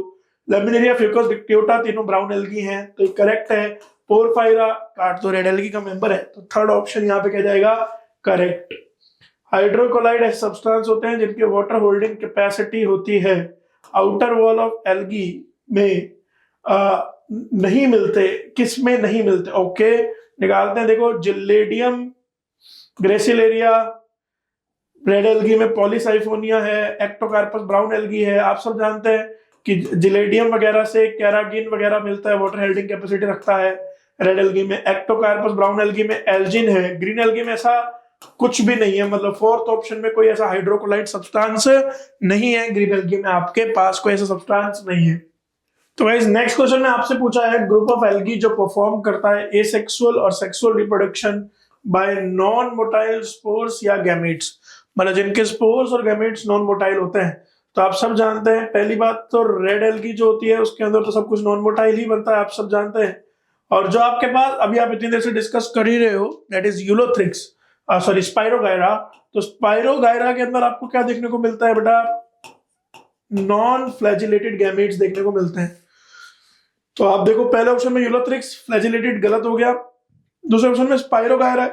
लेमिनेरिया फ्यूकस डिक्टियोटा तीनों ब्राउन एल्गी हैं, तो ये करेक्ट है। पोरफायरा काट दो रेड एल्गी का मेंबर है, तो थर्ड ऑप्शन यहाँ पे क्या जाएगा, करेक्ट। हाइड्रोकोलाइड ऐसे सब्सटेंस होते हैं जिनके वाटर होल्डिंग कैपेसिटी होती है आउटर वॉल ऑफ एल्गी में, नहीं मिलते, किस में नहीं मिलते, ओके निकालते हैं। देखो जिलेडियम ग्रेसिलेरिया रेड एल्गी में, पॉलीसाइफोनिया है, एक्टोकार्पस ब्राउन एल्गी है। आप सब जानते हैं कि जिलेडियम वगैरह से कैरागिन वगैरह मिलता है, वाटर होल्डिंग कैपेसिटी रखता है रेड एल्गी में। एक्टोकार्पस ब्राउन एल्गी में एल्जिन है। ग्रीन एल्गी में ऐसा कुछ भी नहीं है, मतलब फोर्थ ऑप्शन में कोई ऐसा हाइड्रोकोलाइड सब्सटेंस नहीं है। ग्रीन एल्गी में आपके पास कोई ऐसा सब्सटेंस नहीं है। तो गाइस नेक्स्ट क्वेश्चन में आपसे पूछा है ग्रुप ऑफ एल्गी जो परफॉर्म करता है एसेक्सुअल और sexual reproduction by non motile spores या गैमेट्स, मतलब जिनके स्पोर्स और गैमेट्स नॉन मोटाइल होते हैं। तो आप सब जानते हैं, पहली बात तो रेड एल्गी जो होती है उसके अंदर तो सब कुछ नॉन मोटाइल ही बनता है, आप सब जानते हैं। और जो आपके पास अभी आप इतनी देर से डिस्कस कर ही रहे हो, that is Ulothrix, sorry spirogyra. तो स्पाइरोगायरा के अंदर आपको क्या देखने को मिलता है बेटा, नॉन फ्लैजिलेटेड गैमेट्स देखने को मिलते हैं। तो आप देखो पहले ऑप्शन में यूलोथ्रिक्स फ्लैजिलेटेड गलत हो गया, दूसरे ऑप्शन में स्पाइरोगायरा,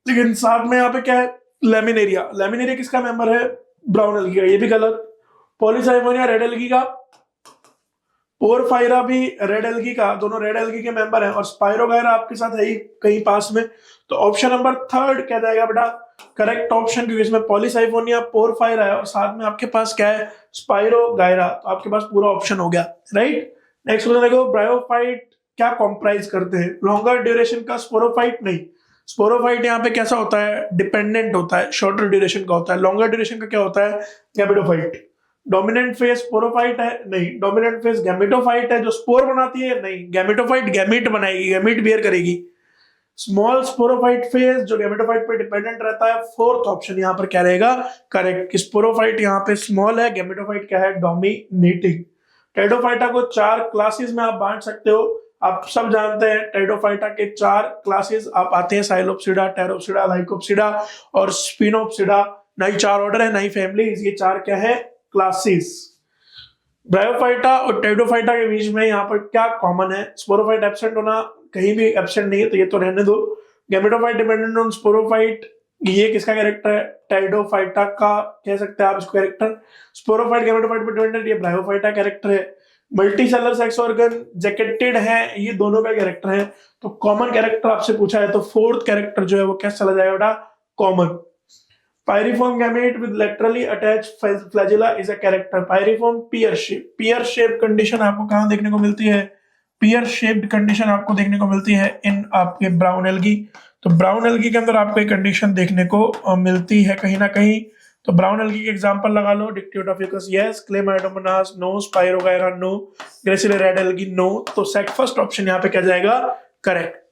लेकिन साथ में यहाँ पे क्या है, लेमिनेरिया। लेमिनेरिया किसका मेंबर है, ब्राउन एल्गी का, ये भी गलत। पॉलीसाइफोनिया रेड एल्गी का, पोरफायरा भी रेड एल्गी का, दोनों रेड एल्गी के मेंबर हैं, और स्पाइरोगायरा आपके साथ है ही कहीं पास में। तो ऑप्शन नंबर थर्ड क्या जाएगा बेटा, करेक्ट ऑप्शन, क्योंकि इसमें पॉलीसाइफोनिया पोरफायरा है और साथ में आपके पास क्या है, स्पाइरोगायरा। तो आपके पास पूरा ऑप्शन हो गया, राइट। नेक्स्ट क्वेश्चन देखो, ब्रायोफाइट क्या कॉम्प्राइज करते हैं, लॉन्गर ड्यूरेशन का स्पोरोफाइट नहीं। स्पोरोफाइट यहाँ पे कैसा होता है, डिपेंडेंट होता है, शॉर्टर ड्यूरेशन का होता है। लॉन्गर ड्यूरेशन का क्या होता है, गैमेटोफाइट। डोमिनेंट फेज स्पोरोफाइट है, नहीं। डोमिनेंट फेज गैमेटोफाइट है जो स्पोर बनाती है, नहीं। गैमेटोफाइट गैमीट बनाएगी, गैमीट बियर करेगी। स्मॉल स्पोरोफाइट फेज जो गैमेटोफाइट पे डिपेंडेंट रहता है, फोर्थ ऑप्शन यहाँ पर क्या रहेगा, करेक्ट। स्पोरोफाइट यहाँ पे स्मॉल है, गैमेटोफाइट क्या है, डोमिनेटिंग। टेरिडोफाइटा को 4 क्लासेस में आप बांट सकते हो। आप सब जानते हैं टेरिडोफाइटा के 4 क्लासेस आप आते हैं, साइलोप्सिडा, टेरोप्सिडा, लाइकोप्सिडा और स्पिनोप्सिडा। नई 4 ऑर्डर है, नई फैमिली, ये 4 क्या है, क्लासेस। ब्रायोफाइटा और टेरिडोफाइटा के बीच में यहाँ पर क्या कॉमन है, स्पोरोफाइट एब्सेंट होना, कहीं भी एब्सेंट नहीं है, तो ये तो रहने दो। गैमेटोफाइट डिपेंडेंट ऑन स्पोरोफाइट, ये किसका कैरेक्टर है, टेरिडोफाइटा का कह सकते हैं आप इसको कैरेक्टर। स्पोरोफाइट गैमेटोफाइट पे डिपेंडेंट, ये ब्रायोफाइटा कैरेक्टर है। मल्टीसेलर सेक्स ऑर्गन जैकेटेड है, ये दोनों का कैरेक्टर है। तो कॉमन कैरेक्टर आपसे पूछा है, तो फोर्थ कैरेक्टर जो है वो कैसे चला जाएगा बेटा, common. Pyriform gamete with laterally attached flagella is a character. Pyriform pear shape, pear shape condition आपको कहां देखने को मिलती है, पियर शेप्ड कंडीशन आपको देखने को मिलती है इन आपके ब्राउन एल्गी। तो ब्राउन एल्गी के अंदर आपको एक कंडीशन देखने को मिलती है कहीं ना कहीं। तो ब्राउन एल्गी के एग्जांपल लगा लो, Dictyota Fucus yes, Chlamydomonas no, Spirogyra no, Gracilaria red algae no. तो फर्स्ट ऑप्शन यहाँ पे क्या जाएगा, करेक्ट।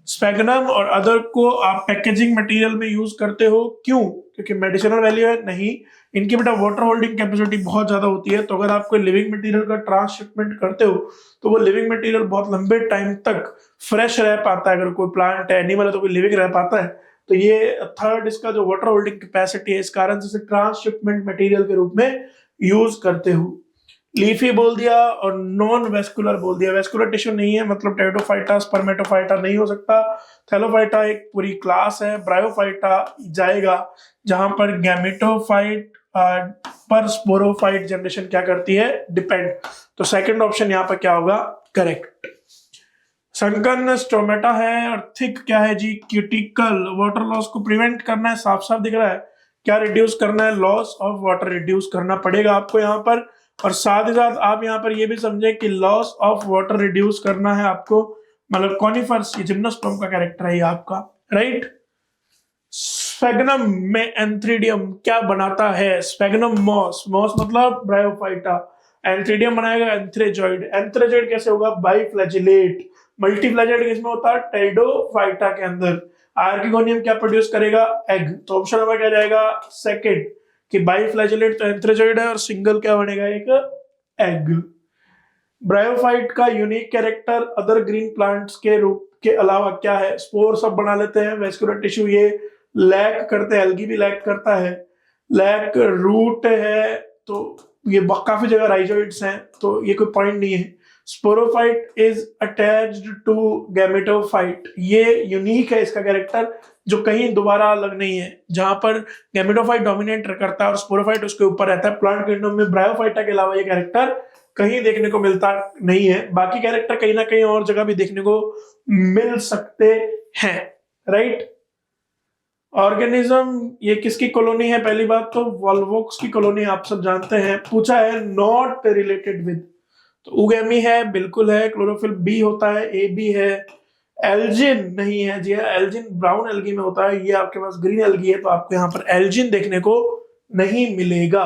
स्पैगनम और अदर को आप पैकेजिंग मटेरियल में यूज करते हो, क्यों, क्योंकि मेडिसिनल वैल्यू है, नहीं। इनकी बेटा वाटर होल्डिंग कैपेसिटी बहुत ज्यादा होती है, तो अगर आप कोई लिविंग मटेरियल का ट्रांसशिपमेंट करते हो तो वो लिविंग मटेरियल बहुत लंबे टाइम तक फ्रेश रह पाता है। अगर कोई प्लांट है, एनिमल है, तो कोई लिविंग रह पाता है। तो ये थर्ड इसका जो वाटर होल्डिंग कैपेसिटी है, इस कारण से ट्रांसशिपमेंट मटेरियल के रूप में यूज करते हो। लीफी बोल दिया और नॉन वेस्कुलर बोल दिया, वेस्कुलर टिश्यू नहीं है, मतलब टेरिडोफाइटा स्पर्मेटोफाइटा नहीं हो सकता। थैलोफाइटा एक पूरी क्लास है। ब्रायोफाइटा जाएगा जहां पर गैमेटोफाइट पर स्पोरोफाइट जनरेशन क्या करती है, डिपेंड। तो सेकंड ऑप्शन यहाँ पर क्या होगा, करेक्ट। संकन स्टोमेटा है और थिक क्या है जी, क्यूटिकल। वाटर लॉस को प्रिवेंट करना है, साफ साफ दिख रहा है। क्या रिड्यूस करना है, लॉस ऑफ वाटर रिड्यूस करना पड़ेगा आपको यहाँ पर। और साथ ही साथ आप यहाँ पर ये भी समझे कि लॉस ऑफ वाटर रिड्यूस करना है आपको, मतलब कॉनिफर्स, ये जिम्नोस्पर्म का कैरेक्टर है ये आपका, राइट। स्फेगनम में एंथ्रीडियम क्या बनाता है, स्फेगनम मॉस, मॉस मतलब ब्रायोफाइटा, एंथ्रीडियम बनाएगा एंथ्रेजॉइड। एंथ्रेजॉइड कैसे होगा, बाइफ्लैजिलेट। मल्टीफ्लैजिलेट किसमें होता है, टेरिडोफाइटा के अंदर। आर्किगोनियम क्या प्रोड्यूस करेगा, एग। तो ऑप्शन नंबर क्या जाएगा, सेकंड, कि बाइफ्लैजिलेट तो एंथ्रेजॉइड है और सिंगल क्या बनेगा, एक एग। ब्रायोफाइट का unique character other green plants के रूप के अलावा क्या है, स्पोर सब बना लेते हैं, वेस्कुलर टिश्यू ये लैक करते हैं, एल्गी भी लैक करता है, लैक रूट है, तो ये काफी जगह राइजोइड्स हैं, तो ये कोई पॉइंट नहीं है। Sporophyte is attached to gametophyte, ये यूनिक है इसका कैरेक्टर, जो कहीं दोबारा अलग नहीं है। जहां पर गैमेटोफाइट डोमिनेट करता है और स्पोरोफाइट उसके ऊपर रहता है, प्लांट किंगडम में ब्रायोफाइटा के अलावा ये कैरेक्टर कहीं देखने को मिलता नहीं है। बाकी कैरेक्टर कहीं ना कहीं और जगह भी देखने को मिल सकते हैं, राइट। ऑर्गेनिज्म, ये किसकी कॉलोनी है? पहली बात तो वॉल्वोक्स की कॉलोनी, आप सब जानते हैं। पूछा है नॉट रिलेटेड विद, तो उगेमी है, बिल्कुल है। क्लोरोफिल बी होता है, ए बी है। एल्जिन नहीं है जी, एल्जिन ब्राउन एल्गी में होता है, ये आपके पास ग्रीन एल्गी है, तो आपको यहाँ पर एल्जिन देखने को नहीं मिलेगा।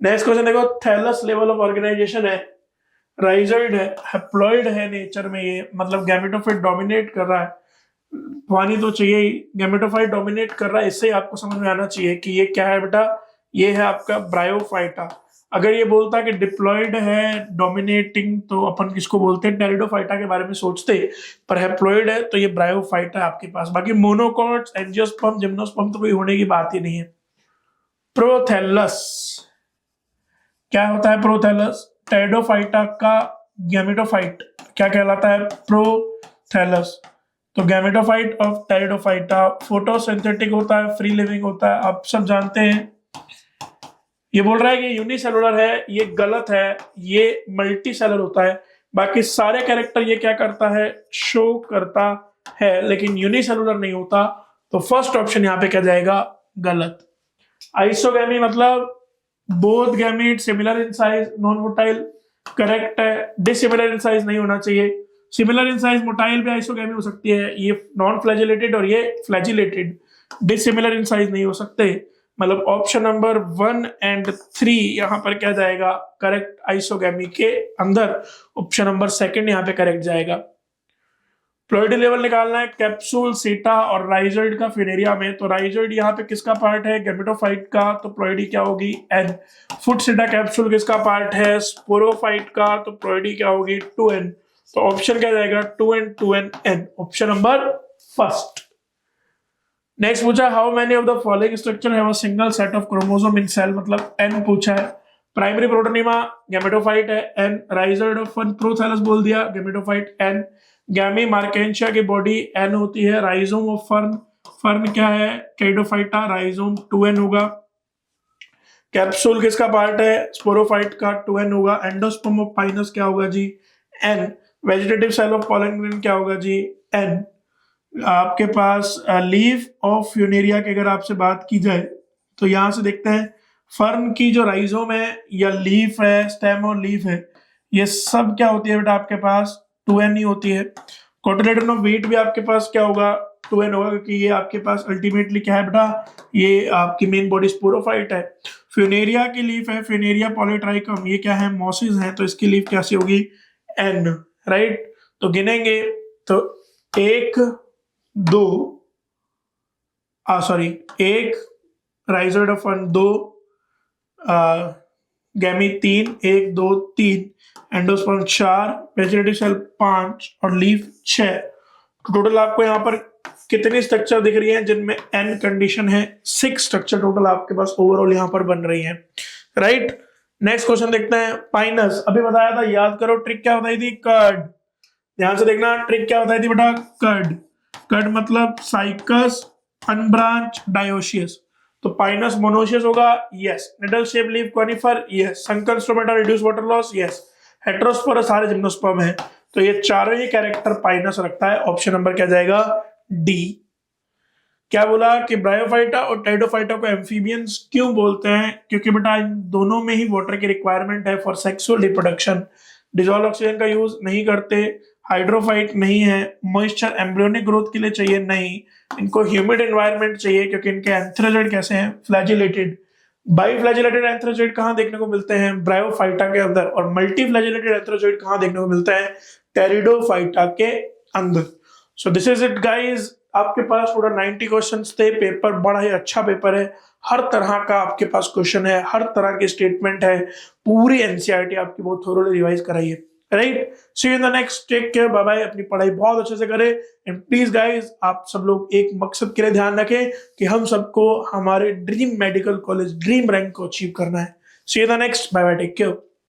नेक्स्ट क्वेश्चन देखो, थैलस लेवल ऑफ ऑर्गेनाइजेशन है, राइजोइड है, हैप्लॉइड है नेचर में, ये मतलब गैमेटोफाइट डोमिनेट कर रहा है। पानी तो चाहिए ही, गैमेटोफाइट डोमिनेट कर रहा है, इससे आपको समझ में आना चाहिए कि ये क्या है बेटा, ये है आपका ब्रायोफाइटा। अगर ये बोलता कि डिप्लॉइड है डोमिनेटिंग, तो अपन किसको बोलते हैं? टेरिडोफाइटा के बारे में सोचते, पर हैप्लॉइड है तो ये ब्रायोफाइटा है आपके पास। बाकी मोनोकॉट्स, एंजियोस्पर्म, जिम्नोस्पर्म तो कोई होने की बात ही नहीं है। प्रोथैलस क्या होता है? प्रोथैलस टेरिडोफाइटा का गैमेटोफाइट क्या कहलाता है? प्रोथैलस। तो गैमेटोफाइट ऑफ टेरिडोफाइटा फोटोसिंथेटिक होता है, फ्री लिविंग होता है, आप सब जानते हैं। ये बोल रहा है कि यूनिसेलुलर है, ये गलत है, ये मल्टी सेलर होता है। बाकी सारे कैरेक्टर ये क्या करता है? शो करता है, लेकिन यूनिसेलुलर नहीं होता। तो फर्स्ट ऑप्शन यहाँ पे क्या जाएगा? गलत। आइसोगैमी मतलब both gamete similar in size, non motile, correct है। डिसिमिलर इन साइज नहीं होना चाहिए, सिमिलर इन साइज मोटाइल भी आइसोगैमी हो सकती है, ये नॉन फ्लैजिलेटेड और ये फ्लैजिलेटेड। डिसिमिलर इन साइज नहीं हो सकते, मतलब ऑप्शन नंबर 1 और 3 यहाँ पर क्या जाएगा? करेक्ट आइसोगैमी के अंदर ऑप्शन नंबर 2 यहाँ पे करेक्ट जाएगा। प्लॉइडी लेवल निकालना है, कैप्सूल, सीटा और राइजोइड का फिनेरिया में। तो राइजोइड यहाँ पे किसका पार्ट है? गैमेटोफाइट का, तो प्लॉइडी क्या होगी? एन। फुट सीटा कैप्सूल किसका पार्ट है? स्पोरोफाइट का, तो प्लॉइडी क्या होगी? 2n। तो ऑप्शन क्या जाएगा? 2n 2n n, option number first. Next पूछा, how many of the following structure have a single set of chromosome in cell, मतलब n पूछा है। प्राइमरी प्रोटोनिमा गैमेटोफाइट है, n। Rhizoid of fern prothallus बोल दिया, गैमेटोफाइट n। गैमी मार्केंशिया की बॉडी n होती है। राइजोम ऑफ फर्न, फर्न क्या है? टेरिडोफाइटा, राइजोम 2n होगा। कैप्सूल किसका पार्ट है? स्पोरोफाइट का, 2n होगा। एंडोस्पर्म ऑफ पाइनस क्या होगा जी? n। Vegetative cell of pollen grain क्या होगा जी? n। आपके पास लीफ ऑफ फ्यूनेरिया की अगर आपसे बात की जाए, तो यहां से देखते हैं फर्न की जो राइजोम है या लीफ है, स्टेम और लीफ है, ये सब क्या होती है बेटा? आपके पास 2n ही होती है। कोटिलेडन ऑफ व्हीट भी आपके पास क्या होगा? 2n होगा, क्योंकि ये आपके पास अल्टीमेटली क्या है बेटा? ये आपकी मेन बॉडी स्पोरोफाइट है। फ्यूनेरिया की लीफ है, फ्यूनेरिया पॉलीट्राइकम, ये क्या है? मॉसिस है, तो इसकी लीफ कैसी होगी? n, right. तो गिनेंगे तो 1 2 सॉरी 1 राइजोइड ऑफ फर्न, 2 गैमी 3, 1 2 3, एंडोस्पर्म 4, वेजिटेटिव सेल 5 और लीफ 6। टोटल आपको यहाँ पर कितनी स्ट्रक्चर दिख रही है जिनमें n कंडीशन है? 6 स्ट्रक्चर टोटल आपके पास ओवरऑल यहाँ पर बन रही है, राइट। नेक्स्ट क्वेश्चन देखते हैं। पाइनस अभी बताया था, याद करो ट्रिक क्या बताई थी? कर्ड। ध्यान से देखना, ट्रिक क्या बताई थी बेटा? कर्ड। कर्ड मतलब साइकस अनब्रांच डायोशियस, तो पाइनस मोनोशियस होगा, yes. Needle shape leaf conifer, yes. Sunken stomata reduce water loss, yes. Heterosporous सारे जिम्नोस्पर्म है, तो ये चारों ही कैरेक्टर पाइनस रखता है। ऑप्शन नंबर क्या जाएगा? डी। क्या बोला कि ब्रायोफाइटा और टेरिडोफाइटा को एम्फीबियंस क्यों बोलते हैं? क्योंकि बेटा इन दोनों में ही वाटर की रिक्वायरमेंट है for sexual reproduction. Dissolve oxygen का यूज नहीं करते, हाइड्रोफाइट नहीं है, मॉइस्चर एम्ब्रियोनिक ग्रोथ के लिए चाहिए नहीं, इनको ह्यूमिड एनवायरनमेंट चाहिए क्योंकि इनके एंथ्रोजोइड कैसे हैं? फ्लैजिलेटेड। बाई फ्लैजिलेटेड एंथ्रोजोइड कहाँ देखने को मिलते हैं? ब्रायोफाइटा के अंदर। और मल्टी फ्लैजिलेटेड एंथ्रोजोइड कहाँ देखने को मिलते हैं? टेरिडोफाइटा के अंदर। So this is it guys. आपके पास पूरा 90 क्वेश्चंस थे। पेपर बड़ा ही अच्छा पेपर है, हर तरह का आपके पास क्वेश्चन है, हर तरह के स्टेटमेंट है, पूरी एनसीईआरटी आपकी बहुत थोरोली रिवाइज कराई है। Right. See you in the next, take care, bye bye. अपनी पढ़ाई बहुत अच्छे से करें एंड प्लीज गाइज आप सब लोग एक मकसद के लिए ध्यान रखें कि हम सबको हमारे dream medical college, dream rank को अचीव करना है। See you in the next, bye bye, take care.